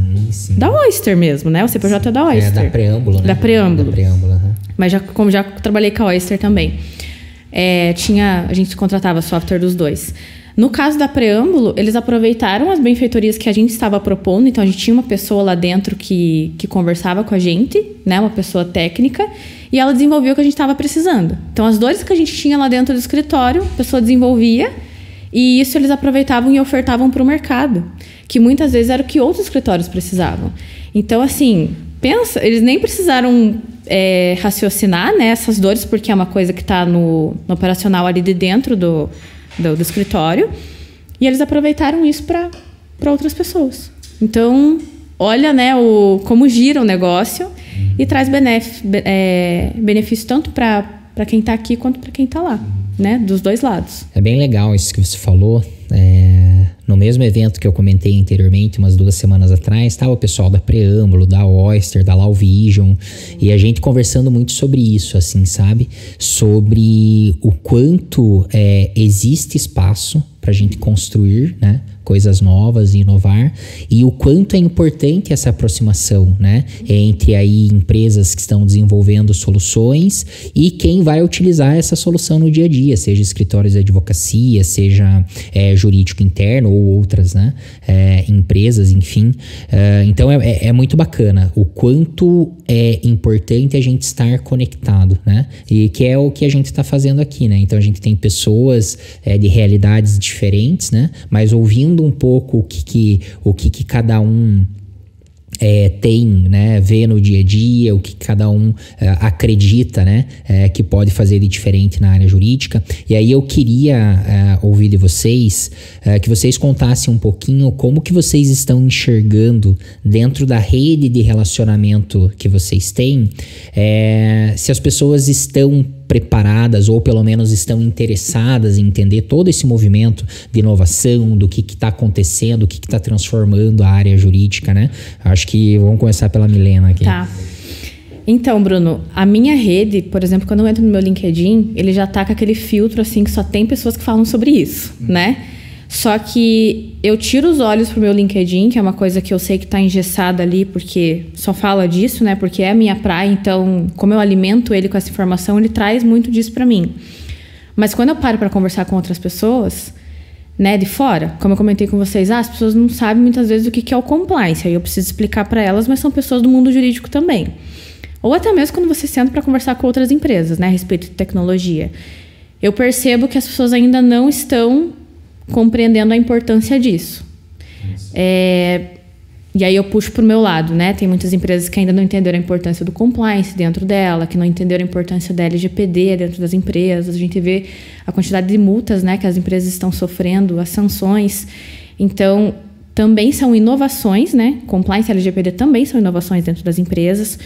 Speaker 2: Oyster mesmo, né? O CPJ é da Oyster.
Speaker 1: Da Preâmbulo, né?
Speaker 2: Da Preâmbulo.
Speaker 1: Uhum.
Speaker 2: Mas como já trabalhei com a Oyster também. A gente contratava software dos dois. No caso da Preâmbulo, eles aproveitaram as benfeitorias que a gente estava propondo. Então, a gente tinha uma pessoa lá dentro que conversava com a gente, né? Uma pessoa técnica. E ela desenvolveu o que a gente estava precisando. Então, as dores que a gente tinha lá dentro do escritório, a pessoa desenvolvia. E isso eles aproveitavam e ofertavam para o mercado. Que muitas vezes era o que outros escritórios precisavam. Então, assim, pensa, eles nem precisaram raciocinar, né, essas dores, porque é uma coisa que está no operacional ali de dentro do escritório. E eles aproveitaram isso para outras pessoas. Então, olha, né, como gira o negócio e traz benefício tanto para quem está aqui quanto para quem está lá, né, dos dois lados.
Speaker 1: É bem legal isso que você falou. No mesmo evento que eu comentei anteriormente, umas 2 semanas atrás, estava o pessoal da Preâmbulo, da Oyster, da Lauvision, e a gente conversando muito sobre isso, assim, sabe? Sobre o quanto existe espaço para a gente construir, né, coisas novas e inovar, e o quanto é importante essa aproximação, né, entre aí empresas que estão desenvolvendo soluções e quem vai utilizar essa solução no dia a dia, seja escritórios de advocacia, seja jurídico interno ou outras, né, empresas, enfim. Então é muito bacana o quanto é importante a gente estar conectado, né, e que é o que a gente está fazendo aqui, né. Então a gente tem pessoas de realidades diferentes, diferentes, né? Mas ouvindo um pouco o que cada um tem, né, vê no dia a dia, o que cada um acredita, né, que pode fazer de diferente na área jurídica. E aí eu queria ouvir de vocês, que vocês contassem um pouquinho como que vocês estão enxergando dentro da rede de relacionamento que vocês têm, se as pessoas estão preparadas ou pelo menos estão interessadas em entender todo esse movimento de inovação, do que está acontecendo, o que está transformando a área jurídica, né? Acho que vamos começar pela Milena aqui.
Speaker 2: Tá. Então, Bruno, a minha rede, por exemplo, quando eu entro no meu LinkedIn, ele já tá com aquele filtro assim que só tem pessoas que falam sobre isso, né? Só que eu tiro os olhos pro meu LinkedIn, que é uma coisa que eu sei que tá engessada ali, porque só fala disso, né? Porque é a minha praia, então, como eu alimento ele com essa informação, ele traz muito disso para mim. Mas quando eu paro para conversar com outras pessoas, né, de fora, como eu comentei com vocês, as pessoas não sabem muitas vezes o que é o compliance, aí eu preciso explicar para elas, mas são pessoas do mundo jurídico também. Ou até mesmo quando você senta para conversar com outras empresas, né, a respeito de tecnologia. Eu percebo que as pessoas ainda não estão compreendendo a importância disso. E aí eu puxo pro meu lado, né? Tem muitas empresas que ainda não entenderam a importância do compliance dentro dela, que não entenderam a importância da LGPD dentro das empresas. A gente vê a quantidade de multas, né, que as empresas estão sofrendo, as sanções. Então, também são inovações, né? Compliance e LGPD também são inovações dentro das empresas.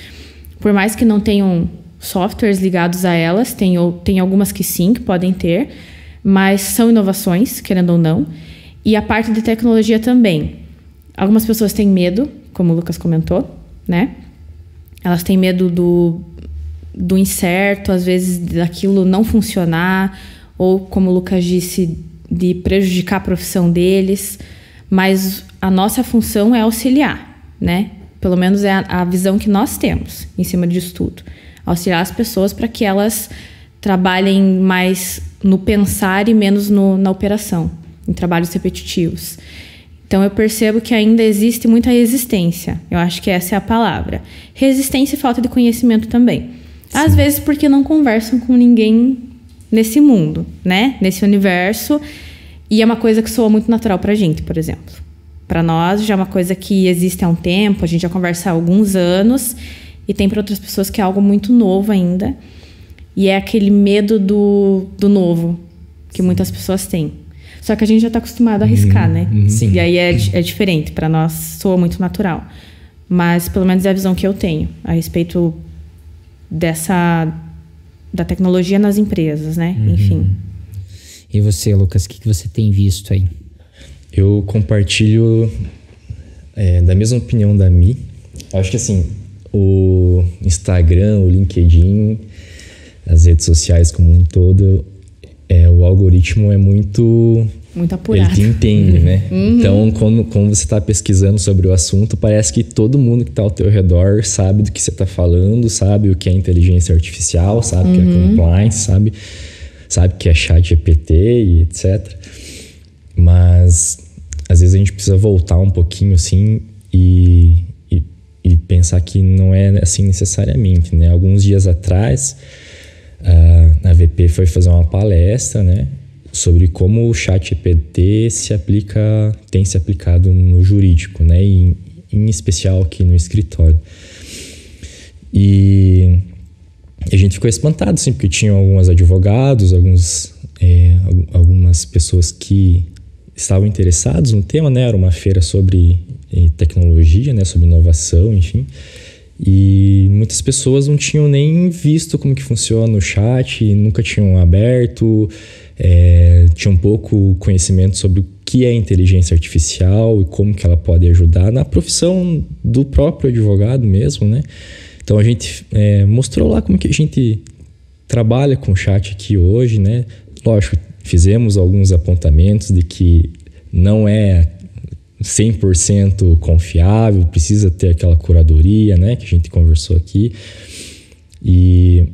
Speaker 2: Por mais que não tenham softwares ligados a elas, tem algumas que sim, que podem ter, mas são inovações, querendo ou não. E a parte de tecnologia também. Algumas pessoas têm medo, como o Lucas comentou, né? Elas têm medo do incerto, às vezes daquilo não funcionar, ou, como o Lucas disse, de prejudicar a profissão deles. Mas a nossa função é auxiliar, né? Pelo menos é a visão que nós temos em cima disso tudo. Auxiliar as pessoas para que elas trabalhem mais no pensar e menos na operação, em trabalhos repetitivos. Então, eu percebo que ainda existe muita resistência. Eu acho que essa é a palavra. Resistência e falta de conhecimento também. Sim. Às vezes porque não conversam com ninguém nesse mundo, né? Nesse universo. E é uma coisa que soa muito natural pra gente, por exemplo. Para nós, já é uma coisa que existe há um tempo, a gente já conversa há alguns anos. E tem para outras pessoas que é algo muito novo ainda. E é aquele medo do novo que muitas pessoas têm. Só que a gente já está acostumado a arriscar, né?
Speaker 1: Sim.
Speaker 2: E aí é diferente. Para nós, soa muito natural. Mas, pelo menos, é a visão que eu tenho a respeito da tecnologia nas empresas, né? Enfim.
Speaker 1: E você, Lucas, o que você tem visto aí?
Speaker 3: Eu compartilho da mesma opinião da Mi. Acho que, assim, o Instagram, o LinkedIn, as redes sociais como um todo, o algoritmo é muito
Speaker 2: apurado.
Speaker 3: Ele te entende, né? Então, quando você está pesquisando sobre o assunto, parece que todo mundo que está ao teu redor sabe do que você está falando, sabe o que é inteligência artificial, sabe o que é compliance, sabe o que é ChatGPT e etc. Mas, às vezes, a gente precisa voltar um pouquinho, assim, e pensar que não é assim necessariamente, né? Alguns dias atrás, a VP foi fazer uma palestra, né, sobre como o ChatGPT tem se aplicado no jurídico, né, em especial aqui no escritório. E a gente ficou espantado, assim, porque tinham alguns advogados, algumas pessoas que estavam interessados no tema, né, era uma feira sobre tecnologia, né, sobre inovação, enfim. E muitas pessoas não tinham nem visto como que funciona o chat, nunca tinham aberto, tinham pouco conhecimento sobre o que é inteligência artificial e como que ela pode ajudar na profissão do próprio advogado mesmo, né? Então a gente mostrou lá como que a gente trabalha com o chat aqui hoje, né? Lógico, fizemos alguns apontamentos de que não é 100% confiável, precisa ter aquela curadoria, né, que a gente conversou aqui.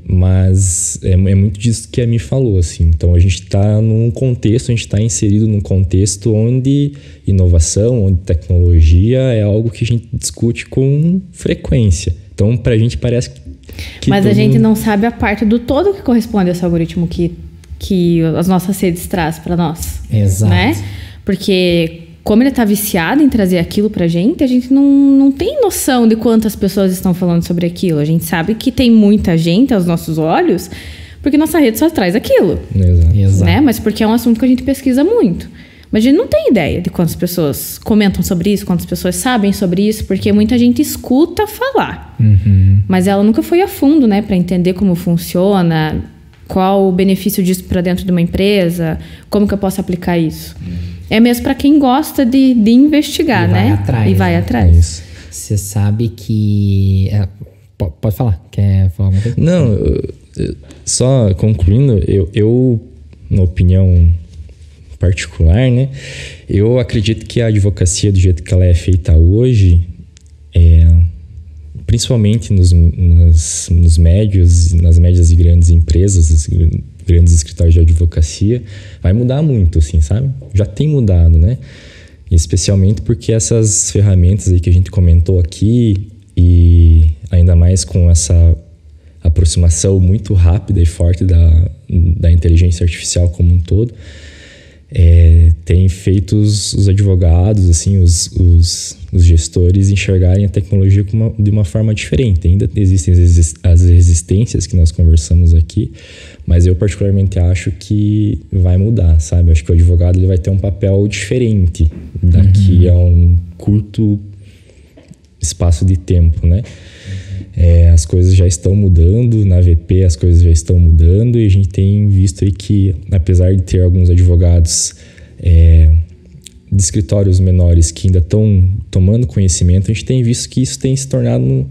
Speaker 3: Mas é muito disso que a Mi falou, assim. Então a gente está inserido num contexto onde inovação, onde tecnologia é algo que a gente discute com frequência. Então pra gente parece que
Speaker 2: mas a gente não sabe a parte do todo que corresponde a esse algoritmo que que as nossas redes traz para nós.
Speaker 1: Exato.
Speaker 2: Né? Porque como ele tá viciado em trazer aquilo pra gente, a gente não tem noção de quantas pessoas estão falando sobre aquilo. A gente sabe que tem muita gente aos nossos olhos, porque nossa rede só traz aquilo.
Speaker 1: Exato.
Speaker 2: Né? Mas porque é um assunto que a gente pesquisa muito. Mas a gente não tem ideia de quantas pessoas comentam sobre isso, quantas pessoas sabem sobre isso, porque muita gente escuta falar. Mas ela nunca foi a fundo, né, para entender como funciona, qual o benefício disso para dentro de uma empresa, como que eu posso aplicar isso. É mesmo para quem gosta de investigar, né?
Speaker 1: Atrás,
Speaker 2: e vai
Speaker 1: né?
Speaker 2: atrás.
Speaker 1: Você sabe que... pode falar. Quer falar alguma coisa?
Speaker 3: Não, só concluindo, eu na opinião particular, né? Eu acredito que a advocacia, do jeito que ela é feita hoje, principalmente nos médios, nas médias e grandes empresas, grandes escritórios de advocacia, vai mudar muito, assim, sabe? Já tem mudado, né? Especialmente porque essas ferramentas aí que a gente comentou aqui, e ainda mais com essa aproximação muito rápida e forte da inteligência artificial como um todo, tem feito os advogados, assim, os gestores enxergarem a tecnologia de uma forma diferente. Ainda existem as resistências que nós conversamos aqui, mas eu particularmente acho que vai mudar, sabe? Acho que o advogado ele vai ter um papel diferente daqui a um curto espaço de tempo, né? As coisas já estão mudando, na VP as coisas já estão mudando, e a gente tem visto aí que, apesar de ter alguns advogados de escritórios menores que ainda estão tomando conhecimento, a gente tem visto que isso tem se tornado...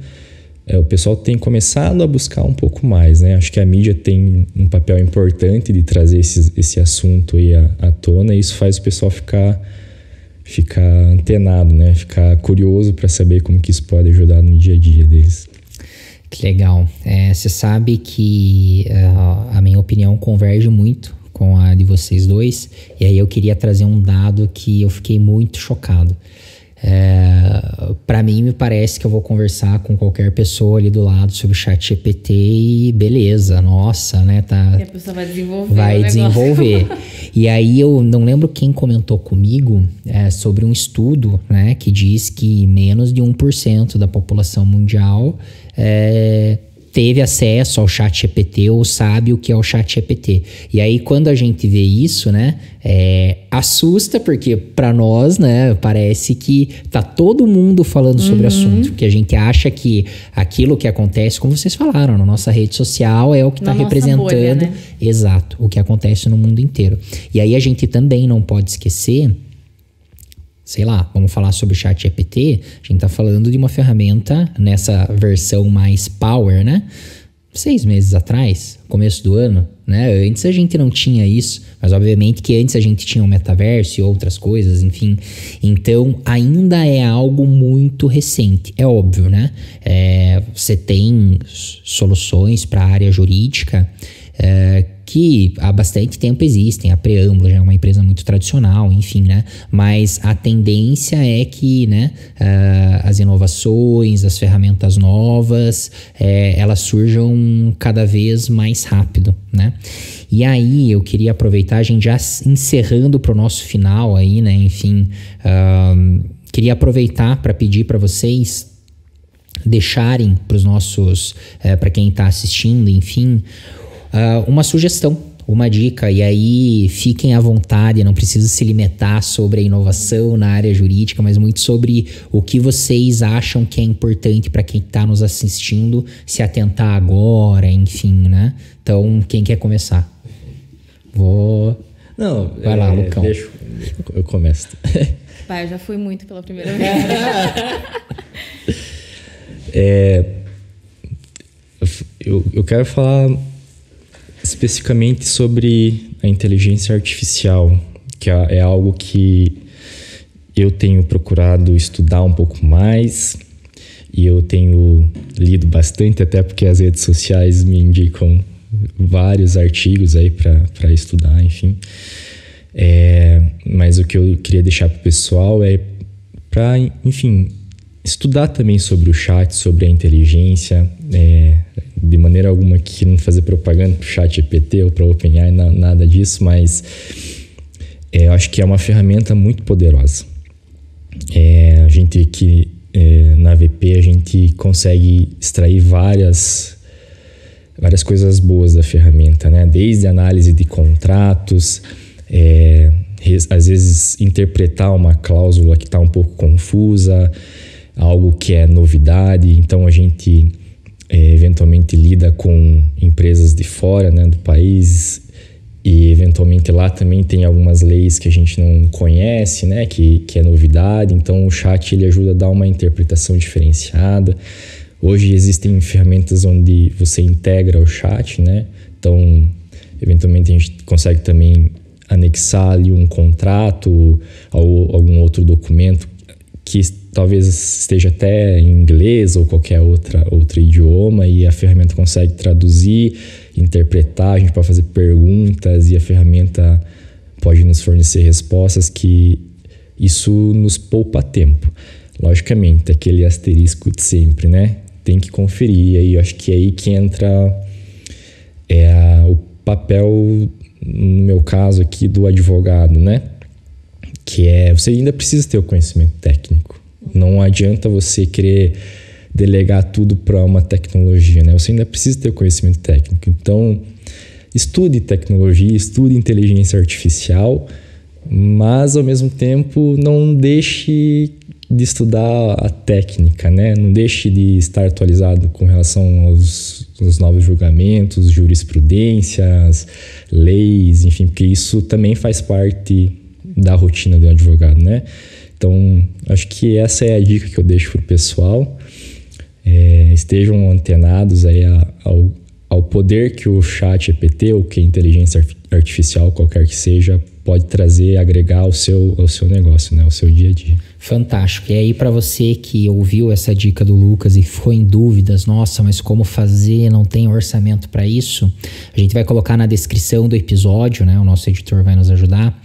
Speaker 3: o pessoal tem começado a buscar um pouco mais, né? Acho que a mídia tem um papel importante de trazer esse assunto aí à tona, e isso faz o pessoal ficar antenado, né? Ficar curioso para saber como que isso pode ajudar no dia a dia deles.
Speaker 1: Que legal. Você sabe que a minha opinião converge muito com a de vocês dois, e aí eu queria trazer um dado que eu fiquei muito chocado. Para mim, me parece que eu vou conversar com qualquer pessoa ali do lado sobre o ChatGPT e beleza, nossa, né?
Speaker 2: E a pessoa vai desenvolver.
Speaker 1: Vai desenvolver. E aí eu não lembro quem comentou comigo sobre um estudo, né, que diz que menos de 1% da população mundial teve acesso ao ChatGPT ou sabe o que é o ChatGPT. E aí, quando a gente vê isso, né, assusta, porque para nós, né, parece que tá todo mundo falando sobre o assunto, porque a gente acha que aquilo que acontece, como vocês falaram, na nossa rede social é o que está representando, bolha, né? Exato, o que acontece no mundo inteiro. E aí a gente também não pode esquecer, sei lá, vamos falar sobre o ChatGPT, a gente tá falando de uma ferramenta nessa versão mais power, né? 6 meses atrás, começo do ano, né? Antes a gente não tinha isso, mas obviamente que antes a gente tinha o metaverso e outras coisas, enfim. Então, ainda é algo muito recente, é óbvio, né? Você tem soluções para a área jurídica que há bastante tempo existem. A Preâmbula já é uma empresa muito tradicional, enfim, né? Mas a tendência é que, né, as inovações, as ferramentas novas, elas surjam cada vez mais rápido, né? E aí eu queria aproveitar, a gente já encerrando para o nosso final aí, né? Enfim, queria aproveitar para pedir para vocês deixarem para os nossos, para quem está assistindo, enfim, uma sugestão, uma dica, e aí fiquem à vontade, não precisa se limitar sobre a inovação na área jurídica, mas muito sobre o que vocês acham que é importante para quem está nos assistindo se atentar agora, enfim, né? Então, quem quer começar? Vai lá, Lucão.
Speaker 3: Deixa eu começo.
Speaker 2: Pai, eu já fui muito pela primeira vez.
Speaker 3: Eu quero falar especificamente sobre a inteligência artificial, que é algo que eu tenho procurado estudar um pouco mais, e eu tenho lido bastante, até porque as redes sociais me indicam vários artigos aí para estudar, enfim. Mas o que eu queria deixar para o pessoal é para, enfim, estudar também sobre o chat, sobre a inteligência, de maneira alguma querendo fazer propaganda para o ChatGPT ou para o OpenAI, nada disso, mas eu acho que é uma ferramenta muito poderosa. A gente aqui na AVP, a gente consegue extrair várias coisas boas da ferramenta, né? Desde análise de contratos, às vezes interpretar uma cláusula que está um pouco confusa, algo que é novidade. Então a gente eventualmente lida com empresas de fora, né, do país, e eventualmente lá também tem algumas leis que a gente não conhece, né, que é novidade. Então o chat ele ajuda a dar uma interpretação diferenciada. Hoje existem ferramentas onde você integra o chat, né? Então eventualmente a gente consegue também anexar ali um contrato ou algum outro documento que talvez esteja até em inglês ou qualquer outro idioma, e a ferramenta consegue traduzir, interpretar, a gente pode fazer perguntas e a ferramenta pode nos fornecer respostas, que isso nos poupa tempo. Logicamente, aquele asterisco de sempre, né? Tem que conferir, e aí eu acho que é aí que entra o papel, no meu caso aqui, do advogado, né? Que você ainda precisa ter o conhecimento técnico. Não adianta você querer delegar tudo para uma tecnologia, né? Você ainda precisa ter o conhecimento técnico. Então, estude tecnologia, estude inteligência artificial, mas ao mesmo tempo não deixe de estudar a técnica, né? Não deixe de estar atualizado com relação aos novos julgamentos, jurisprudências, leis, enfim, porque isso também faz parte da rotina de um advogado, né? Então, acho que essa é a dica que eu deixo para o pessoal. Estejam antenados aí ao poder que o ChatGPT ou que a inteligência artificial, qualquer que seja, pode trazer, agregar ao seu negócio, né? Ao seu dia a dia.
Speaker 1: Fantástico. E aí, para você que ouviu essa dica do Lucas e ficou em dúvidas, nossa, mas como fazer? Não tem orçamento para isso? A gente vai colocar na descrição do episódio, né? O nosso editor vai nos ajudar.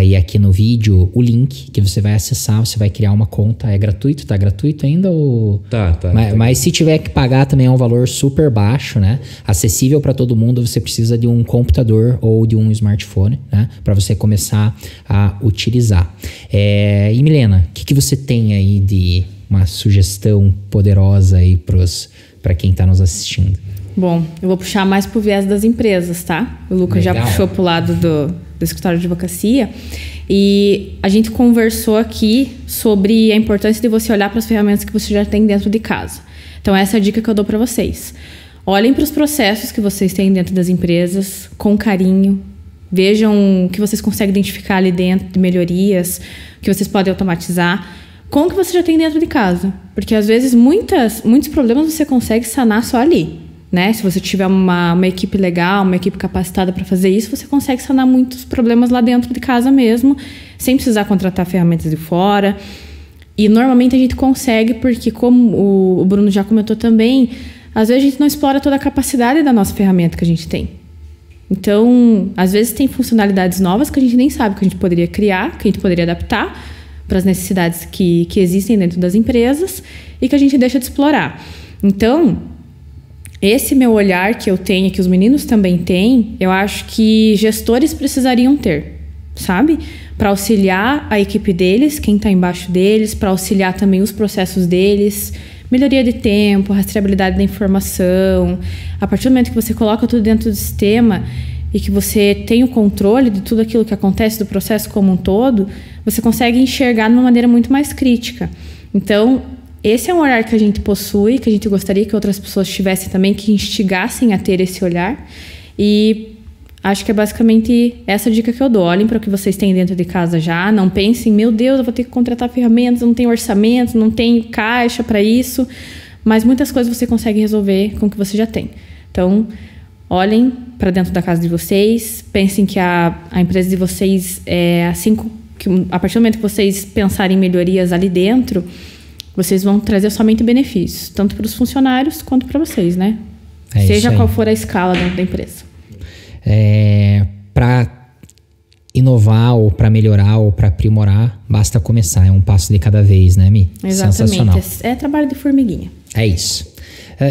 Speaker 1: E aqui no vídeo, o link que você vai acessar, você vai criar uma conta. É gratuito? Tá gratuito ainda? Ou...
Speaker 3: Tá.
Speaker 1: Mas se tiver que pagar também é um valor super baixo, né? Acessível para todo mundo. Você precisa de um computador ou de um smartphone, né? Para você começar a utilizar. E Milena, o que você tem aí de uma sugestão poderosa aí para quem está nos assistindo?
Speaker 2: Bom, eu vou puxar mais pro viés das empresas, tá? O Lucas já puxou pro lado do escritório de advocacia, e a gente conversou aqui sobre a importância de você olhar para as ferramentas que você já tem dentro de casa. Então essa é a dica que eu dou para vocês. Olhem para os processos que vocês têm dentro das empresas com carinho. Vejam o que vocês conseguem identificar ali dentro de melhorias, que vocês podem automatizar, com o que você já tem dentro de casa. Porque às vezes muitos problemas você consegue sanar só ali, né? Se você tiver uma equipe legal, uma equipe capacitada para fazer isso, você consegue sanar muitos problemas lá dentro de casa mesmo, sem precisar contratar ferramentas de fora. E normalmente a gente consegue, porque como o Bruno já comentou também, às vezes a gente não explora toda a capacidade da nossa ferramenta que a gente tem. Então, às vezes tem funcionalidades novas que a gente nem sabe que a gente poderia criar, que a gente poderia adaptar para as necessidades que existem dentro das empresas e que a gente deixa de explorar. Então, esse meu olhar que eu tenho, que os meninos também têm, eu acho que gestores precisariam ter, sabe? Para auxiliar a equipe deles, quem está embaixo deles, para auxiliar também os processos deles, melhoria de tempo, rastreabilidade da informação. A partir do momento que você coloca tudo dentro do sistema e que você tem o controle de tudo aquilo que acontece do processo como um todo, você consegue enxergar de uma maneira muito mais crítica. Então, esse é um olhar que a gente possui, que a gente gostaria que outras pessoas tivessem também, que instigassem a ter esse olhar. E acho que é basicamente essa dica que eu dou. Olhem para o que vocês têm dentro de casa já. Não pensem, meu Deus, eu vou ter que contratar ferramentas, não tenho orçamento, não tenho caixa para isso. Mas muitas coisas você consegue resolver com o que você já tem. Então, olhem para dentro da casa de vocês. Pensem que a empresa de vocês é assim que a partir do momento que vocês pensarem em melhorias ali dentro, vocês vão trazer somente benefícios, tanto para os funcionários quanto para vocês, né? Seja qual for a escala dentro da empresa.
Speaker 1: Para inovar ou para melhorar ou para aprimorar, basta começar. É um passo de cada vez, né, Mi?
Speaker 2: Exatamente.
Speaker 1: Sensacional.
Speaker 2: É trabalho de formiguinha.
Speaker 1: É isso.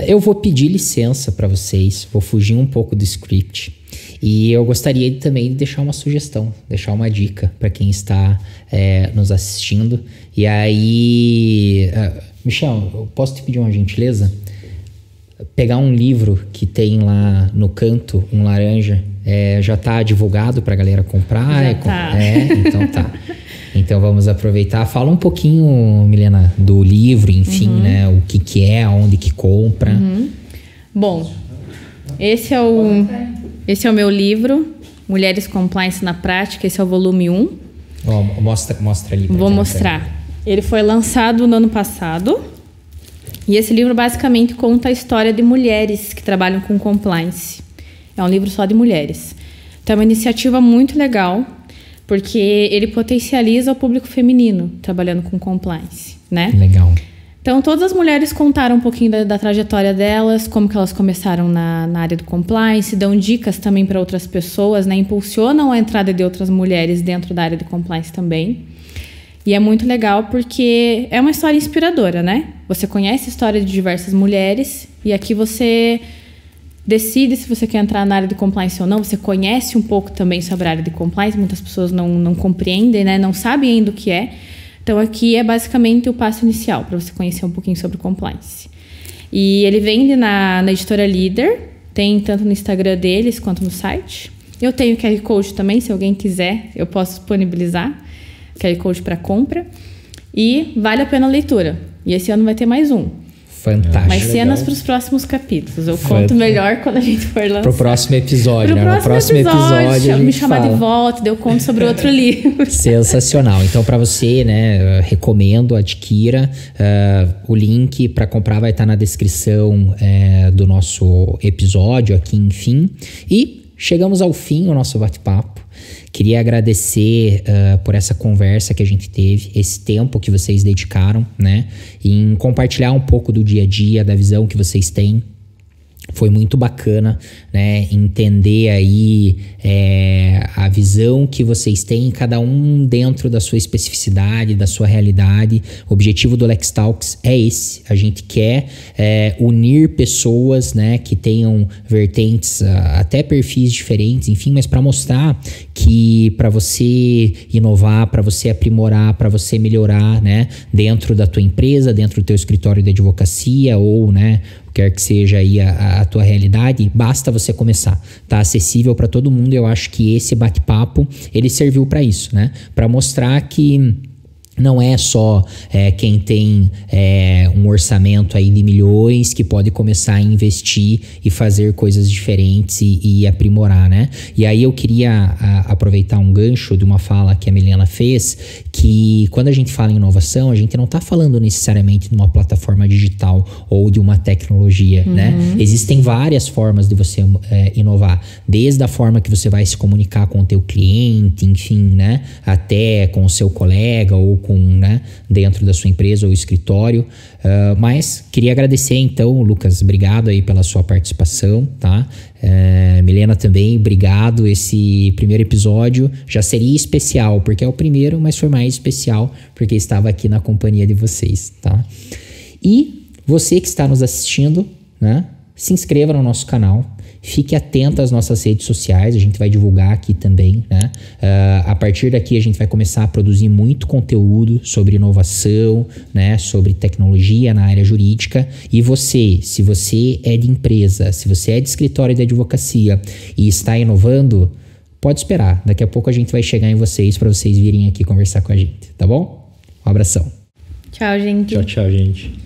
Speaker 1: Eu vou pedir licença para vocês, vou fugir um pouco do script. E eu gostaria também de deixar uma sugestão, deixar uma dica para quem está nos assistindo. E aí, Michel, eu posso te pedir uma gentileza? Pegar um livro que tem lá no canto, um laranja, já tá divulgado pra galera comprar?
Speaker 2: Já tá.
Speaker 1: Então tá. Então vamos aproveitar. Fala um pouquinho, Milena, do livro, enfim, né? O que é, aonde que compra.
Speaker 2: Bom, esse é o meu livro, Mulheres Compliance na Prática. Esse é o volume 1.
Speaker 1: Mostra ali.
Speaker 2: Vou mostrar. Ele foi lançado no ano passado. E esse livro basicamente conta a história de mulheres que trabalham com compliance. É um livro só de mulheres. Então é uma iniciativa muito legal, porque ele potencializa o público feminino trabalhando com compliance, né?
Speaker 1: Legal.
Speaker 2: Então todas as mulheres contaram um pouquinho da trajetória delas, como que elas começaram na área do compliance, dão dicas também para outras pessoas, né? Impulsionam a entrada de outras mulheres dentro da área de compliance também. E é muito legal porque é uma história inspiradora, né? Você conhece a história de diversas mulheres e aqui você decide se você quer entrar na área de compliance ou não. Você conhece um pouco também sobre a área de compliance. Muitas pessoas não compreendem, né? Não sabem ainda o que é. Então aqui é basicamente o passo inicial para você conhecer um pouquinho sobre compliance. E ele vende na editora Líder. Tem tanto no Instagram deles quanto no site. Eu tenho QR Code também, se alguém quiser, eu posso disponibilizar. QR Code para compra. E vale a pena a leitura. E esse ano vai ter mais um.
Speaker 1: Fantástico.
Speaker 2: Mais cenas para os próximos capítulos. Eu conto melhor quando a gente for lançar.
Speaker 1: Pro próximo episódio, né? No próximo episódio
Speaker 2: me chamar de volta, daí eu conto sobre outro livro.
Speaker 1: Sensacional. Então, para você, né, recomendo, adquira. O link para comprar vai estar na descrição do nosso episódio aqui, enfim. E chegamos ao fim do nosso bate-papo. Queria agradecer por essa conversa que a gente teve, esse tempo que vocês dedicaram, né, em compartilhar um pouco do dia a dia, da visão que vocês têm. Foi muito bacana, né, entender aí a visão que vocês têm, cada um dentro da sua especificidade, da sua realidade. O objetivo do Lex Talks é esse. A gente quer unir pessoas, né, que tenham vertentes, até perfis diferentes, enfim, mas para mostrar que para você inovar, para você aprimorar, para você melhorar, né, dentro da tua empresa, dentro do teu escritório de advocacia ou, né, quer que seja aí a tua realidade, basta você começar. Tá acessível para todo mundo. Eu acho que esse bate-papo, ele serviu para isso, né? Para mostrar que não é só quem tem um orçamento aí de milhões que pode começar a investir e fazer coisas diferentes e aprimorar, né? E aí eu queria aproveitar um gancho de uma fala que a Milena fez, que quando a gente fala em inovação, a gente não está falando necessariamente de uma plataforma digital ou de uma tecnologia, né? Existem várias formas de você inovar, desde a forma que você vai se comunicar com o teu cliente, enfim, né? Até com o seu colega ou né, dentro da sua empresa ou escritório, mas queria agradecer então, Lucas, obrigado aí pela sua participação, tá? Milena também, obrigado. Esse primeiro episódio já seria especial, porque é o primeiro, mas foi mais especial porque estava aqui na companhia de vocês, tá? E você que está nos assistindo, né, se inscreva no nosso canal. Fique atento às nossas redes sociais, a gente vai divulgar aqui também, né? A partir daqui a gente vai começar a produzir muito conteúdo sobre inovação, né? Sobre tecnologia na área jurídica. E você, se você é de empresa, se você é de escritório de advocacia e está inovando, pode esperar. Daqui a pouco a gente vai chegar em vocês para vocês virem aqui conversar com a gente, tá bom? Um abração.
Speaker 2: Tchau, gente.
Speaker 3: Tchau, gente.